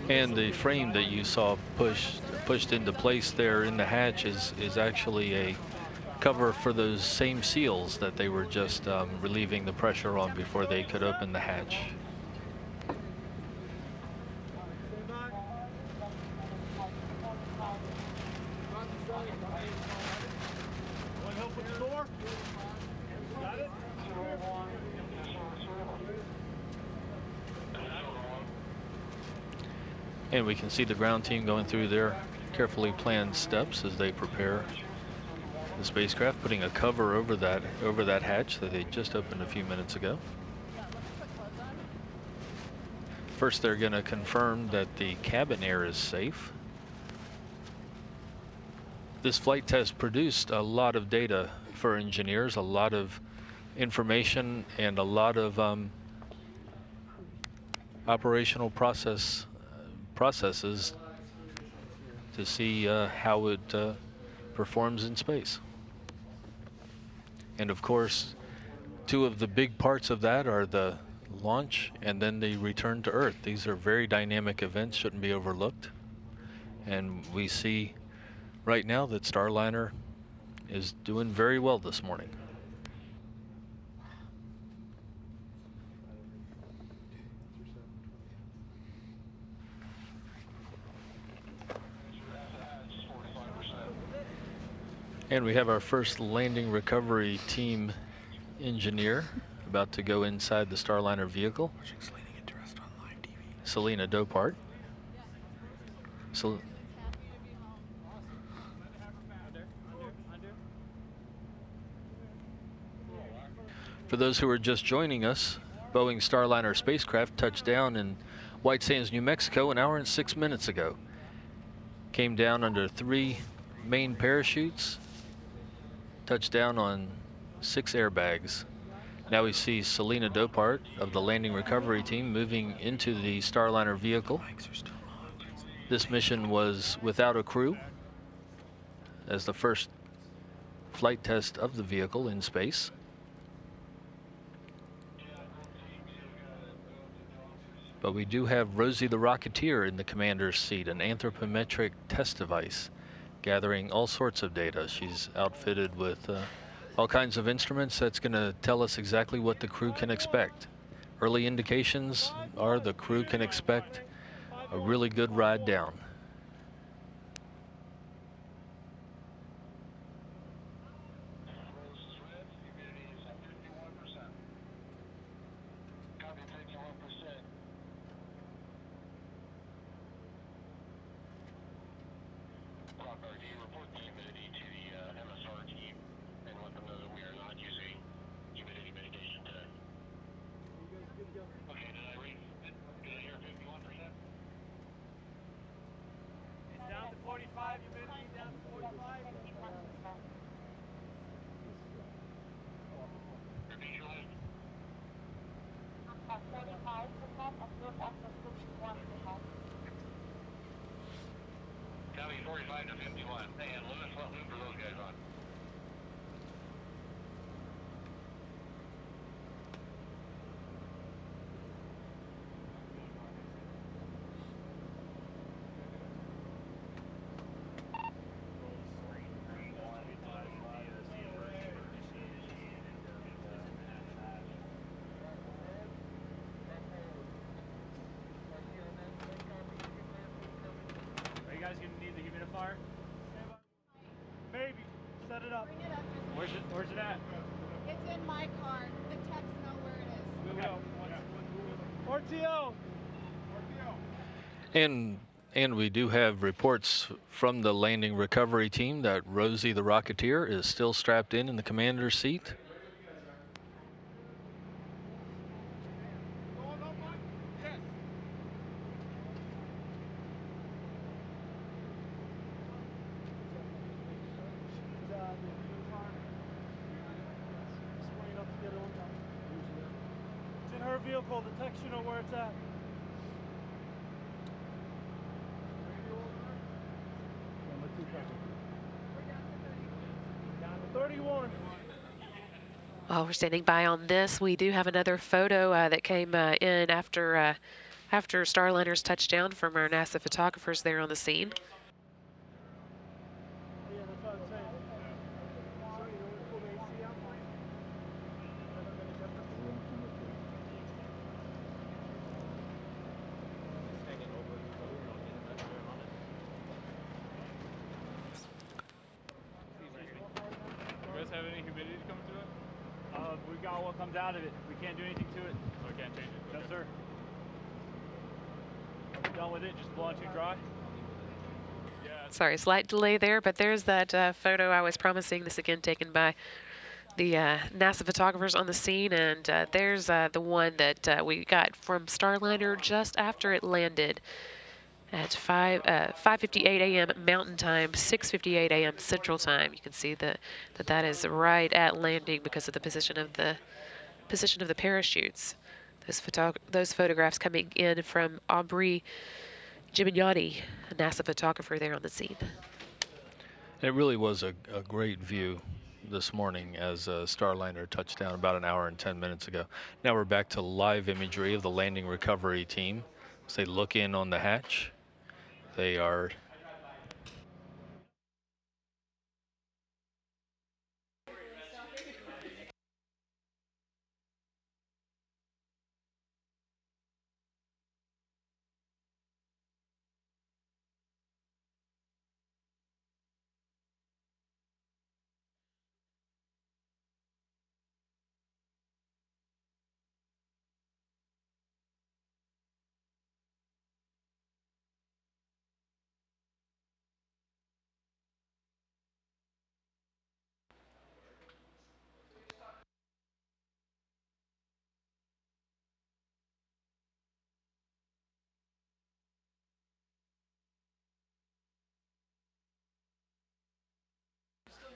And the frame that you saw pushed pushed into place there in the hatch is actually a cover for those same seals that they were just relieving the pressure on before they could open the hatch. And we can see the ground team going through their carefully planned steps as they prepare the spacecraft, putting a cover over that hatch that they just opened a few minutes ago. First, they're going to confirm that the cabin air is safe. This flight test produced a lot of data for engineers, a lot of information, and a lot of operational processes to see how it performs in space. And of course, two of the big parts of that are the launch and then the return to Earth. These are very dynamic events, shouldn't be overlooked. And we see right now that Starliner is doing very well this morning. And we have our first landing recovery team engineer about to go inside the Starliner vehicle. Selena Dopart. For those who are just joining us, Boeing Starliner spacecraft touched down in White Sands, New Mexico an hour and 6 minutes ago. Came down under 3 main parachutes, touched down on 6 airbags. Now we see Selena Dopart of the landing recovery team moving into the Starliner vehicle. This mission was without a crew as the first flight test of the vehicle in space. But we do have Rosie the Rocketeer in the commander's seat, an anthropometric test device, gathering all sorts of data. She's outfitted with all kinds of instruments that's going to tell us exactly what the crew can expect. Early indications are the crew can expect a really good ride down. Copy 45 to 51. And Lewis, what loop are those guys on? Maybe. Set it up. Where's it at? It's in my car. The techs know where it is. RTO. And we do have reports from the landing recovery team that Rosie the Rocketeer is still strapped in the commander's seat. It's in her vehicle. The techs know where it's at. 31. While we're standing by on this, we do have another photo that came in after Starliner's touchdown from our NASA photographers there on the scene. have any humidity coming through it? We got what comes out of it. We can't do anything to it. So I can't change it? No, sir. Are we done with it? Just blowing too dry? Yeah. Sorry, slight delay there, but there's that photo I was promising. This again taken by the NASA photographers on the scene, and there's the one that we got from Starliner just after it landed at 5:58 a.m. Mountain Time, 6:58 a.m. Central Time. You can see that is right at landing because of the position of the parachutes. Those photographs coming in from Aubrey Gimignani, a NASA photographer there on the scene. It really was a great view this morning as Starliner touched down about an hour and 10 minutes ago. Now we're back to live imagery of the landing recovery team as they look in on the hatch. They are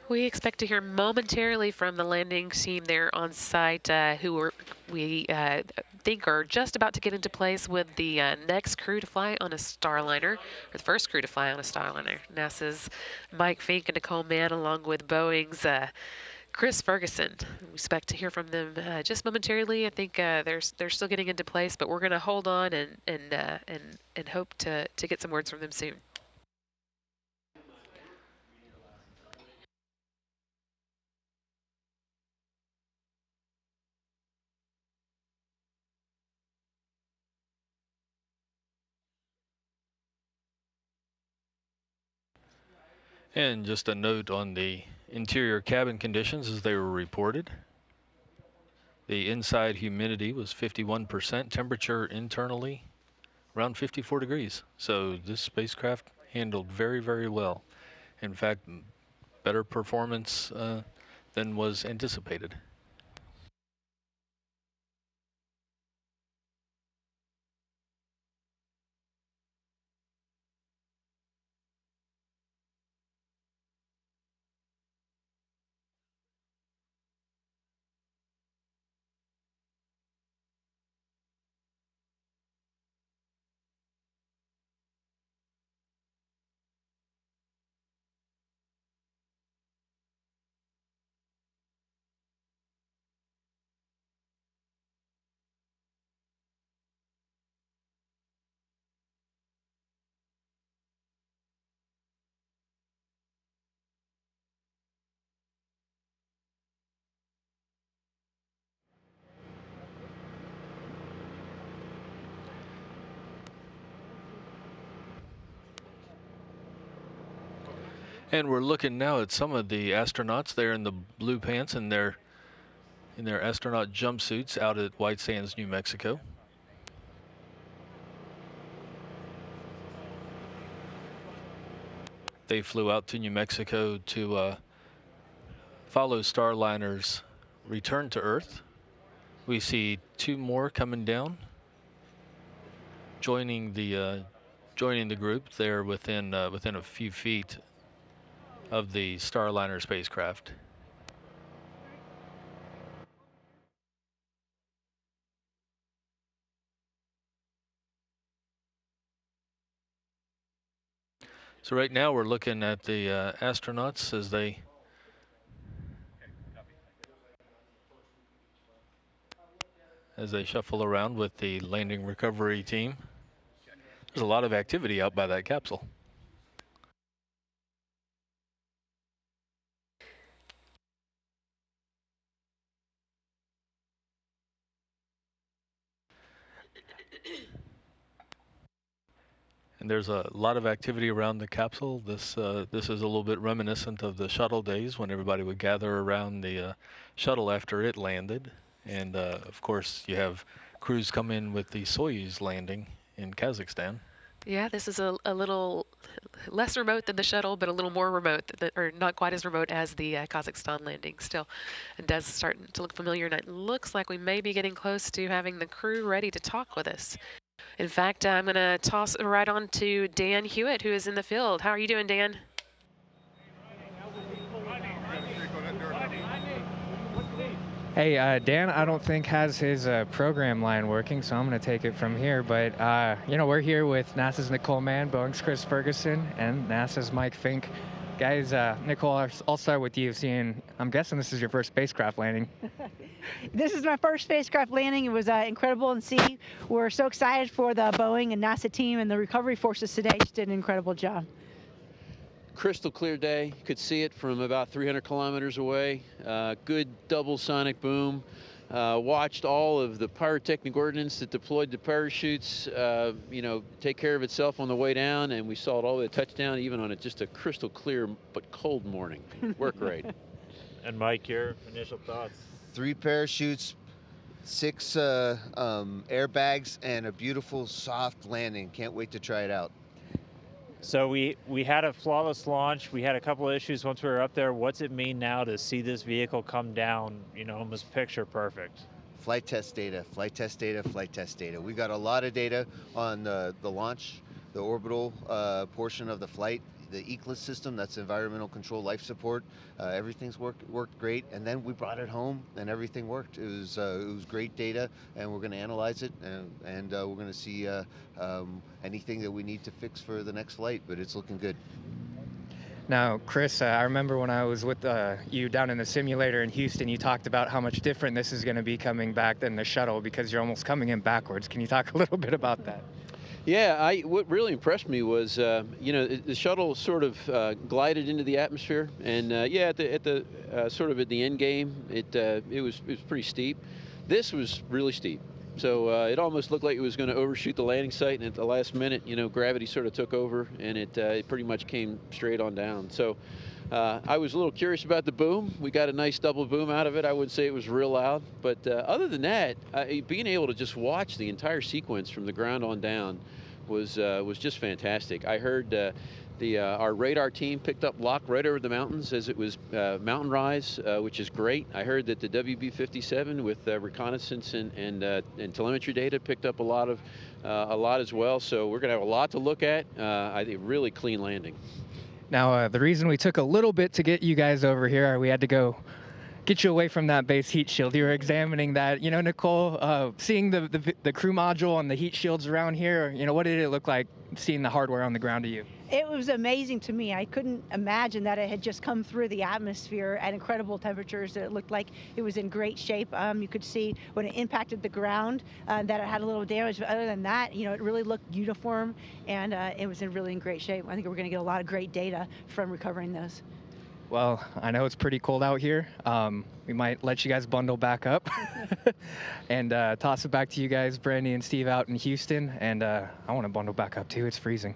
We expect to hear momentarily from the landing team there on site, we think are just about to get into place with the next crew to fly on a Starliner, or the first crew to fly on a Starliner. NASA's Mike Fink and Nicole Mann, along with Boeing's Chris Ferguson. We expect to hear from them just momentarily. I think they're still getting into place, but we're going to hold on and hope to get some words from them soon. And just a note on the interior cabin conditions as they were reported. The inside humidity was 51%, temperature internally around 54 degrees. So this spacecraft handled very, very well. In fact, better performance than was anticipated. And we're looking now at some of the astronauts there in the blue pants and in their astronaut jumpsuits out at White Sands, New Mexico. They flew out to New Mexico to follow Starliner's return to Earth. We see two more coming down, joining the group there within a few feet of the Starliner spacecraft. So right now we're looking at the astronauts as they shuffle around with the landing recovery team. There's a lot of activity out by that capsule. And there's a lot of activity around the capsule. This is a little bit reminiscent of the shuttle days when everybody would gather around the shuttle after it landed. And of course, you have crews come in with the Soyuz landing in Kazakhstan. Yeah, this is a little less remote than the shuttle, but a little more remote, or not quite as remote as the Kazakhstan landing. Still, it does start to look familiar, and it looks like we may be getting close to having the crew ready to talk with us. In fact, I'm going to toss it right on to Dan Hewitt, who is in the field. How are you doing, Dan? Hey, Dan, I don't think has his program line working, so I'm going to take it from here. But, we're here with NASA's Nicole Mann, Boeing's Chris Ferguson, and NASA's Mike Fink. Guys, Nicole, I'll start with you. I'm guessing this is your first spacecraft landing. This is my first spacecraft landing. It was incredible to see. We're so excited for the Boeing and NASA team, and the recovery forces today just did an incredible job. Crystal clear day. You could see it from about 300 kilometers away. Good double sonic boom. Watched all of the pyrotechnic ordnance that deployed the parachutes, take care of itself on the way down, and we saw it all the way to touchdown, even on just a crystal clear but cold morning. Worked great. And Mike, your initial thoughts? 3 parachutes, 6 airbags, and a beautiful soft landing. Can't wait to try it out. So we had a flawless launch. We had a couple of issues once we were up there. What's it mean now to see this vehicle come down, almost picture perfect? Flight test data, flight test data, flight test data. We got a lot of data on the launch, the orbital portion of the flight, the ECLIS system, that's environmental control life support. Everything's worked great, and then we brought it home and everything worked. It was great data, and we're going to analyze it, and we're going to see anything that we need to fix for the next flight, but it's looking good. Now, Chris, I remember when I was with you down in the simulator in Houston, you talked about how much different this is going to be coming back than the shuttle because you're almost coming in backwards. Can you talk a little bit about that? Yeah, what really impressed me was, the shuttle sort of glided into the atmosphere, and at the sort of at the end game, it was pretty steep. This was really steep, so it almost looked like it was going to overshoot the landing site, and at the last minute, gravity sort of took over, and it pretty much came straight on down. So I was a little curious about the boom. We got a nice double boom out of it. I wouldn't say it was real loud, but other than that, being able to just watch the entire sequence from the ground on down was just fantastic. I heard our radar team picked up lock right over the mountains as it was mountain rise, which is great. I heard that the WB-57 with reconnaissance and telemetry data picked up a lot as well. So we're going to have a lot to look at. I think really clean landing. Now, the reason we took a little bit to get you guys over here, we had to go get you away from that base heat shield. You were examining that. Nicole, seeing the crew module and the heat shields around here, what did it look like seeing the hardware on the ground to you? It was amazing to me. I couldn't imagine that it had just come through the atmosphere at incredible temperatures. It looked like it was in great shape. You could see when it impacted the ground that it had a little damage. But other than that, it really looked uniform, and it was really in great shape. I think we're going to get a lot of great data from recovering those. Well, I know it's pretty cold out here. We might let you guys bundle back up and toss it back to you guys, Brandy and Steve out in Houston. And I want to bundle back up too. It's freezing.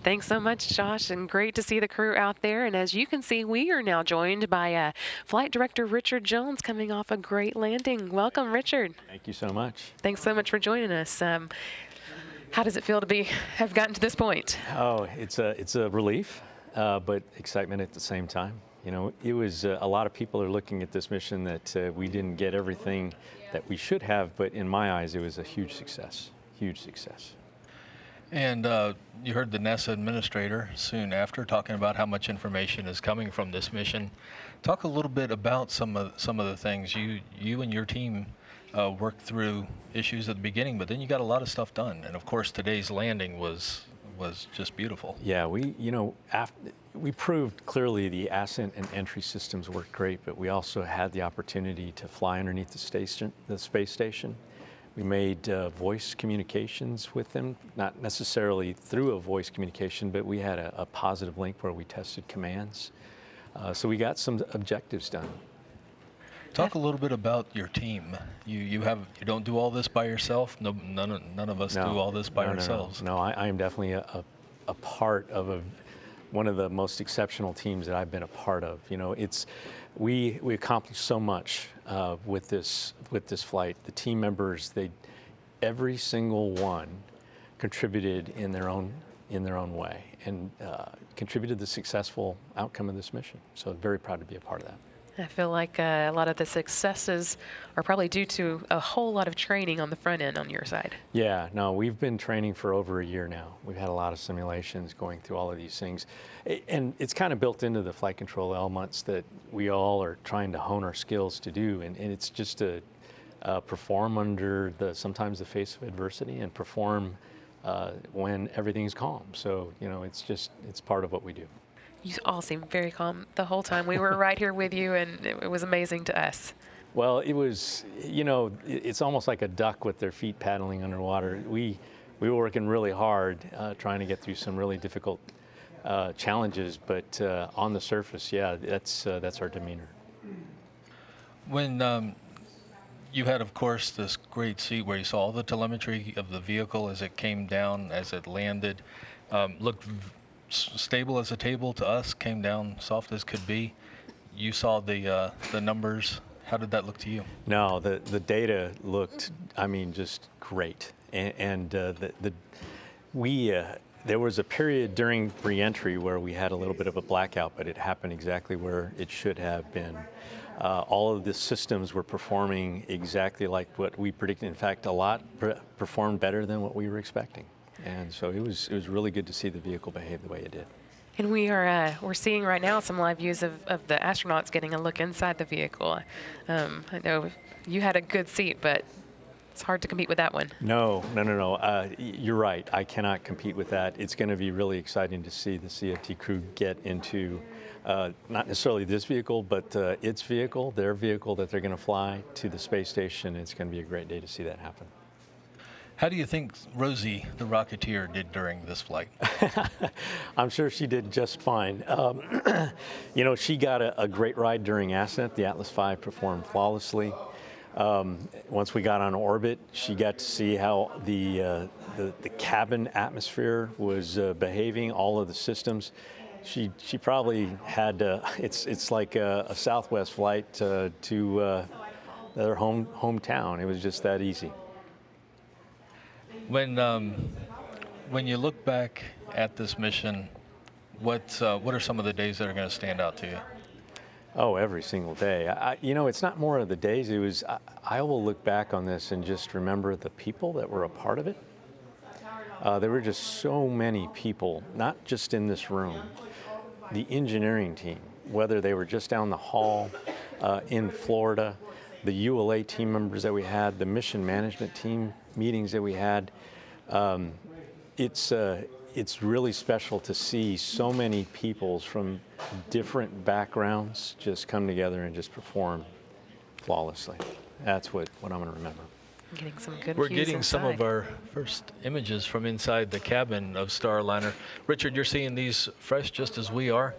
Thanks so much, Josh, and great to see the crew out there. And as you can see, we are now joined by Flight Director Richard Jones coming off a great landing. Welcome, Richard. Thank you so much. Thanks so much for joining us. How does it feel to have gotten to this point? Oh, it's a relief, but excitement at the same time. It was a lot of people are looking at this mission that we didn't get everything that we should have, but in my eyes, it was a huge success, huge success. And you heard the NASA administrator soon after talking about how much information is coming from this mission. Talk a little bit about some of the things you and your team worked through issues at the beginning, but then you got a lot of stuff done. And of course, today's landing was just beautiful. Yeah, we proved clearly the ascent and entry systems worked great, but we also had the opportunity to fly underneath the space station. We made voice communications with them, not necessarily through a voice communication, but we had a positive link where we tested commands. So we got some objectives done. Talk a little bit about your team. You don't do all this by yourself. No, none of us do all this by ourselves. No, I am definitely a part of one of the most exceptional teams that I've been a part of. You know, we accomplished so much with this flight. The team members, every single one contributed in their own way and contributed to the successful outcome of this mission. So very proud to be a part of that. I feel like a lot of the successes are probably due to a whole lot of training on the front end on your side. Yeah, no, we've been training for over a year now. We've had a lot of simulations going through all of these things. And it's kind of built into the flight control elements that we all are trying to hone our skills to do. And it's just to perform under sometimes the face of adversity and perform when everything's calm. So, you know, it's part of what we do. You all seemed very calm the whole time. We were right here with you, and it was amazing to us. Well, it was, you know, it's almost like a duck with their feet paddling underwater. We were working really hard trying to get through some really difficult challenges, but on the surface, yeah, that's our demeanor. When you had, of course, this great seat where you saw all the telemetry of the vehicle as it came down, as it landed, looked stable as a table to us, came down soft as could be. You saw the numbers. How did that look to you? No, the data looked, I mean, just great. And there was a period during re-entry where we had a little bit of a blackout, but it happened exactly where it should have been. All of the systems were performing exactly like what we predicted. In fact, a lot performed better than what we were expecting. And so it was really good to see the vehicle behave the way it did. And we're seeing right now some live views of the astronauts getting a look inside the vehicle. I know you had a good seat, but it's hard to compete with that one. No. You're right. I cannot compete with that. It's going to be really exciting to see the CFT crew get into not necessarily this vehicle, but its vehicle, their vehicle that they're going to fly to the space station. It's going to be a great day to see that happen. How do you think Rosie, the Rocketeer, did during this flight? I'm sure she did just fine. You know, she got a great ride during ascent. The Atlas V performed flawlessly. Once we got on orbit, she got to see how the cabin atmosphere was behaving, all of the systems. She probably had, it's like a Southwest flight to their hometown. It was just that easy. When you look back at this mission, what are some of the days that are going to stand out to you? Oh, every single day. You know, it's not more of the days. It was. I will look back on this and just remember the people that were a part of it. There were just so many people, not just in this room. The engineering team, whether they were just down the hall in Florida, the ULA team members that we had, the mission management team meetings that we had. It's really special to see so many people from different backgrounds just come together and just perform flawlessly. That's what I'm going to remember. Getting some good We're views getting inside. some of our first images from inside the cabin of Starliner. Richard, you're seeing these fresh just as we are.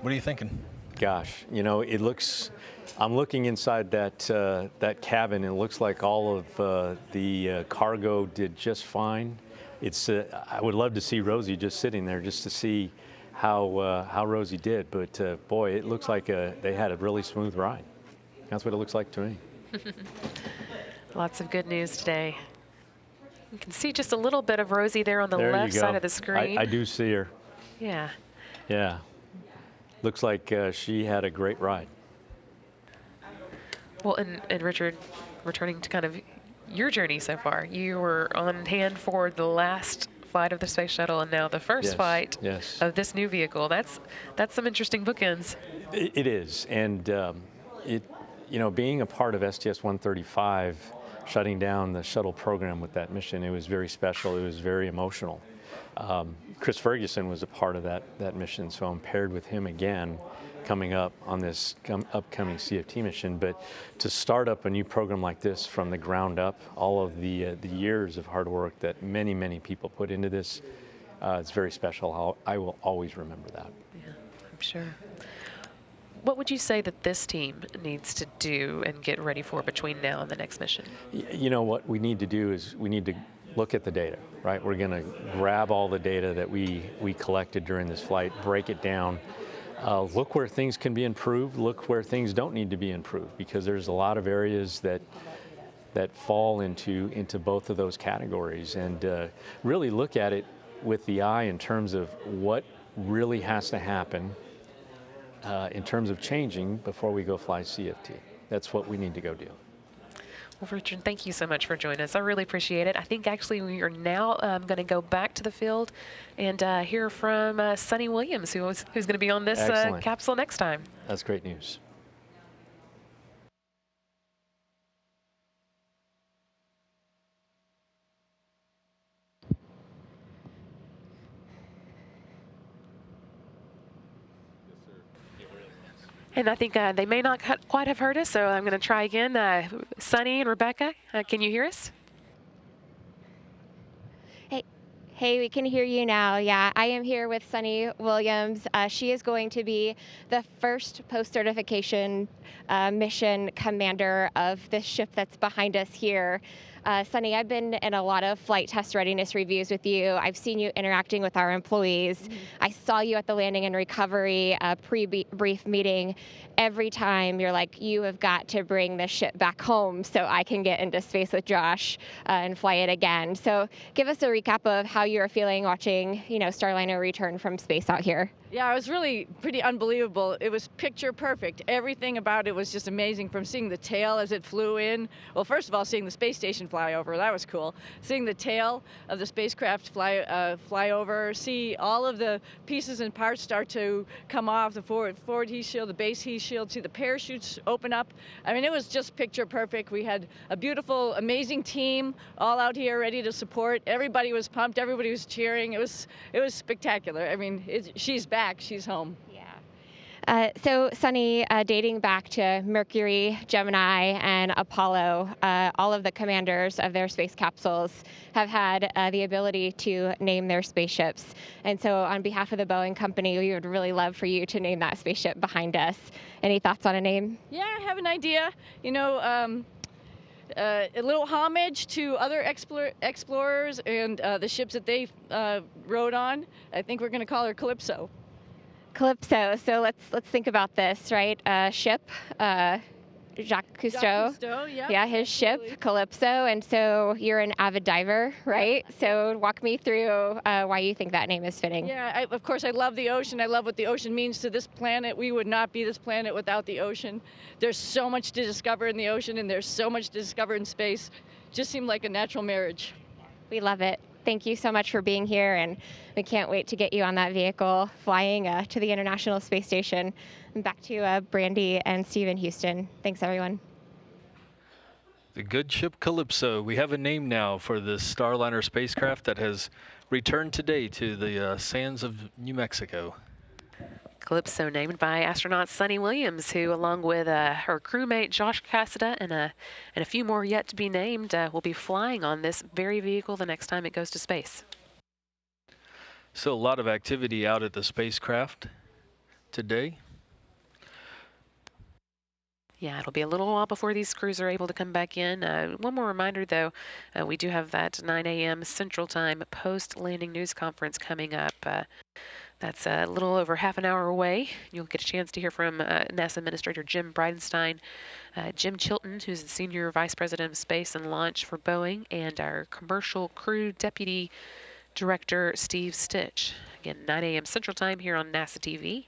What are you thinking? Gosh, you know, it looks. I'm looking inside that cabin, and it looks like all of the cargo did just fine. It's. I would love to see Rosie just sitting there, just to see how Rosie did. But boy, it looks like they had a really smooth ride. That's what it looks like to me. Lots of good news today. You can see just a little bit of Rosie there on the left side of the screen. I do see her. Yeah. Yeah. Looks like she had a great ride. Well, and Richard, returning to kind of your journey so far, you were on hand for the last flight of the space shuttle, and now the first flight of this new vehicle. That's some interesting bookends. It is, and you know, being a part of STS-135, shutting down the shuttle program with that mission, it was very special. It was very emotional. Chris Ferguson was a part of that mission, so I'm paired with him again coming up on this upcoming CFT mission. But to start up a new program like this from the ground up, all of the years of hard work that many people put into this, it's very special. I will always remember that. Yeah, I'm sure. what would you say that this team needs to do and get ready for between now and the next mission? You know, what we need to do is we need to look at the data, right? We're going to grab all the data that we collected during this flight, break it down, look where things can be improved, look where things don't need to be improved, because there's a lot of areas that fall into both of those categories, and really look at it with the eye in terms of what really has to happen in terms of changing before we go fly CFT. That's what we need to go do. Well, Richard, thank you so much for joining us. I really appreciate it. I think actually we are now going to go back to the field and hear from Sonny Williams, who's going to be on this capsule next time. That's great news. And I think they may not quite have heard us, so I'm going to try again. Sonny and Rebecca, can you hear us? Hey, we can hear you now. Yeah, I am here with Sonny Williams. She is going to be the first post-certification mission commander of this ship that's behind us here. Sonny, I've been in a lot of flight test readiness reviews with you. I've seen you interacting with our employees. Mm-hmm. I saw you at the landing and recovery pre-brief meeting. Every time you're like, you have got to bring this ship back home so I can get into space with Josh and fly it again. So give us a recap of how you are feeling watching, Starliner return from space out here. Yeah, it was really pretty unbelievable. It was picture perfect. Everything about it was just amazing, from seeing the tail as it flew in. Well, first of all, seeing the space station fly over, that was cool. Seeing the tail of the spacecraft fly over, see all of the pieces and parts start to come off, the forward heat shield, the base heat shield, see the parachutes open up. I mean, it was just picture perfect. We had a beautiful, amazing team all out here ready to support. Everybody was pumped. Everybody was cheering. It was spectacular. I mean, she's back. She's home. Yeah. So, Sonny, dating back to Mercury, Gemini, and Apollo, all of the commanders of their space capsules have had the ability to name their spaceships. And so, on behalf of the Boeing company, we would really love for you to name that spaceship behind us. Any thoughts on a name? Yeah, I have an idea. A little homage to other explorers and the ships that they rode on. I think we're going to call her Calypso. Calypso. So let's think about this, right? Ship, Jacques Cousteau. Yeah, his ship, Calypso. And so you're an avid diver, right? Yeah. So walk me through why you think that name is fitting. Yeah, of course, I love the ocean. I love what the ocean means to this planet. We would not be this planet without the ocean. There's so much to discover in the ocean, and there's so much to discover in space. Just seemed like a natural marriage. We love it. Thank you so much for being here, and we can't wait to get you on that vehicle flying to the International Space Station. And back to Brandy and Steve in Houston. Thanks, everyone. The good ship Calypso. We have a name now for this Starliner spacecraft that has returned today to the sands of New Mexico. Calypso, named by astronaut Sonny Williams, who, along with her crewmate Josh Cassada and a few more yet to be named, will be flying on this very vehicle the next time it goes to space. So a lot of activity out at the spacecraft today. Yeah, it'll be a little while before these crews are able to come back in. One more reminder, though, we do have that 9 a.m. Central Time post-landing news conference coming up. That's a little over half an hour away. You'll get a chance to hear from NASA Administrator Jim Bridenstine, Jim Chilton, who's the Senior Vice President of Space and Launch for Boeing, and our Commercial Crew Deputy Director, Steve Stitch. Again, 9 a.m. Central Time here on NASA TV.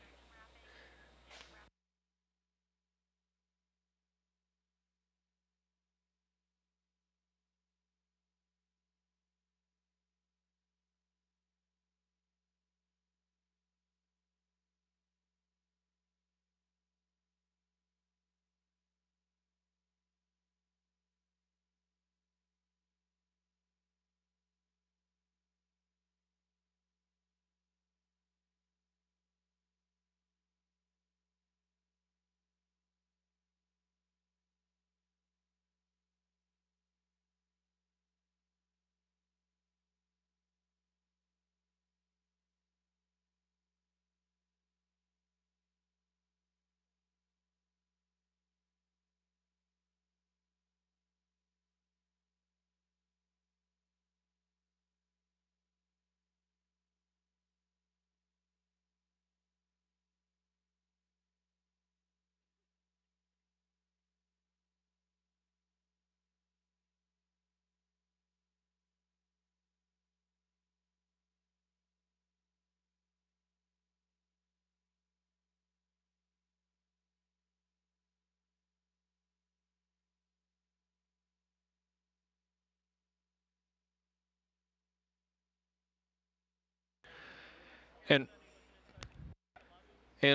And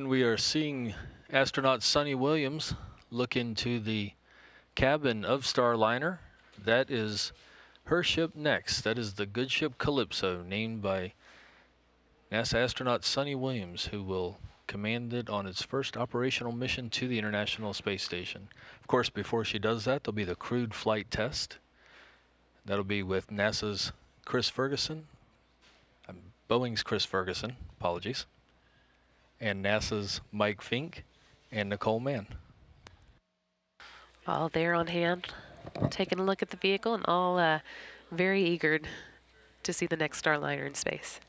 we are seeing astronaut Sunny Williams look into the cabin of Starliner. That is her ship next. That is the good ship Calypso, named by NASA astronaut Sunny Williams, who will command it on its first operational mission to the International Space Station. Of course, before she does that, there'll be the crewed flight test. That'll be with NASA's Chris Ferguson, Boeing's Chris Ferguson, apologies, and NASA's Mike Fink and Nicole Mann. All there on hand, taking a look at the vehicle, and all very eager to see the next Starliner in space.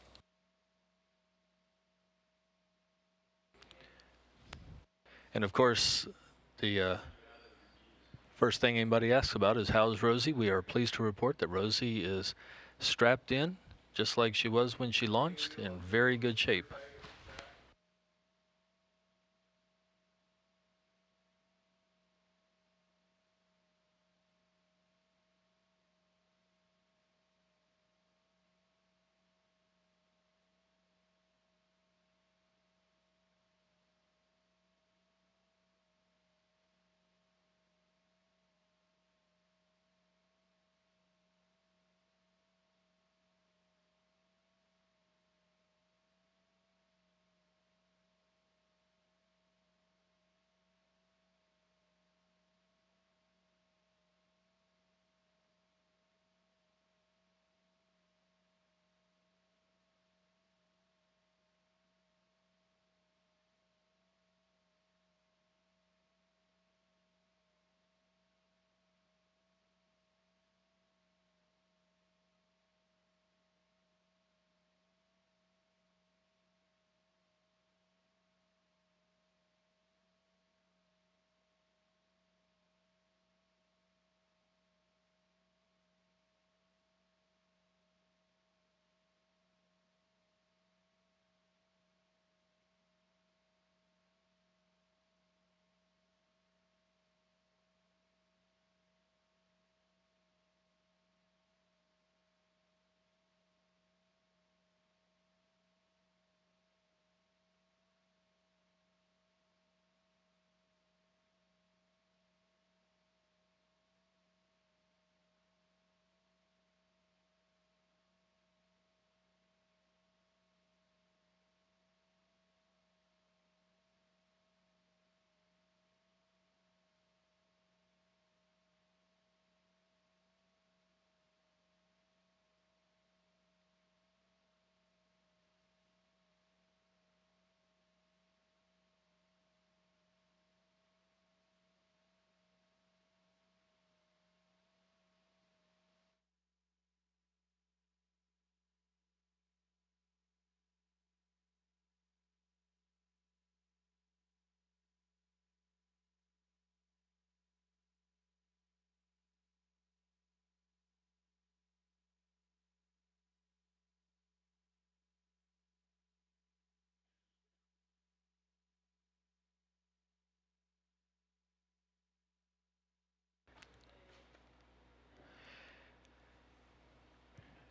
And of course, the first thing anybody asks about is how's Rosie? We are pleased to report that Rosie is strapped in, just like she was when she launched, in very good shape.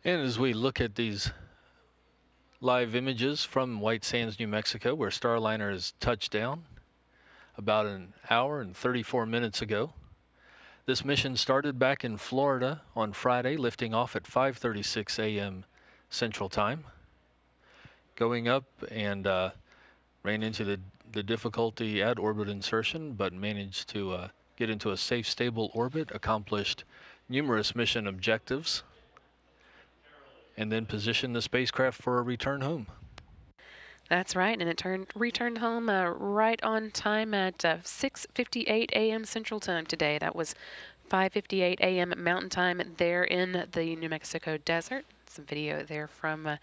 And as we look at these live images from White Sands, New Mexico, where Starliner has touched down about an hour and 34 minutes ago. This mission started back in Florida on Friday, lifting off at 5:36 a.m. Central Time. Going up and ran into the difficulty at orbit insertion, but managed to get into a safe, stable orbit, accomplished numerous mission objectives, and then position the spacecraft for a return home. That's right, and it returned home right on time at 6:58 a.m. Central Time today. That was 5:58 a.m. Mountain Time there in the New Mexico desert. Some video there from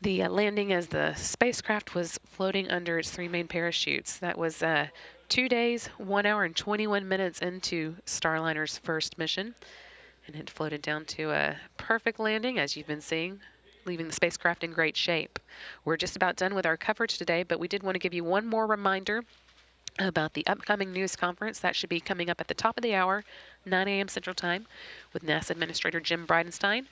the landing as the spacecraft was floating under its three main parachutes. That was 2 days, 1 hour, and 21 minutes into Starliner's first mission. And it floated down to a perfect landing, as you've been seeing, leaving the spacecraft in great shape. We're just about done with our coverage today, but we did want to give you one more reminder about the upcoming news conference. That should be coming up at the top of the hour, 9 a.m. Central Time, with NASA Administrator Jim Bridenstine.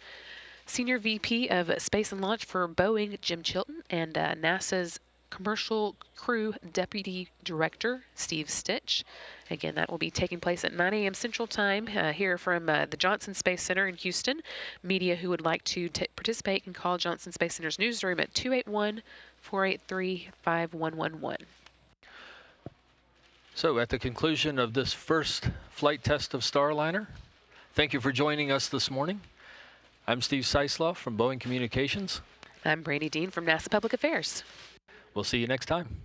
Senior VP of Space and Launch for Boeing, Jim Chilton, and NASA's Commercial Crew Deputy Director, Steve Stitch. Again, that will be taking place at 9 a.m. Central Time here from the Johnson Space Center in Houston. Media who would like to participate can call Johnson Space Center's newsroom at 281-483-5111. So at the conclusion of this first flight test of Starliner, thank you for joining us this morning. I'm Steve Seisloff from Boeing Communications. I'm Brandy Dean from NASA Public Affairs. We'll see you next time.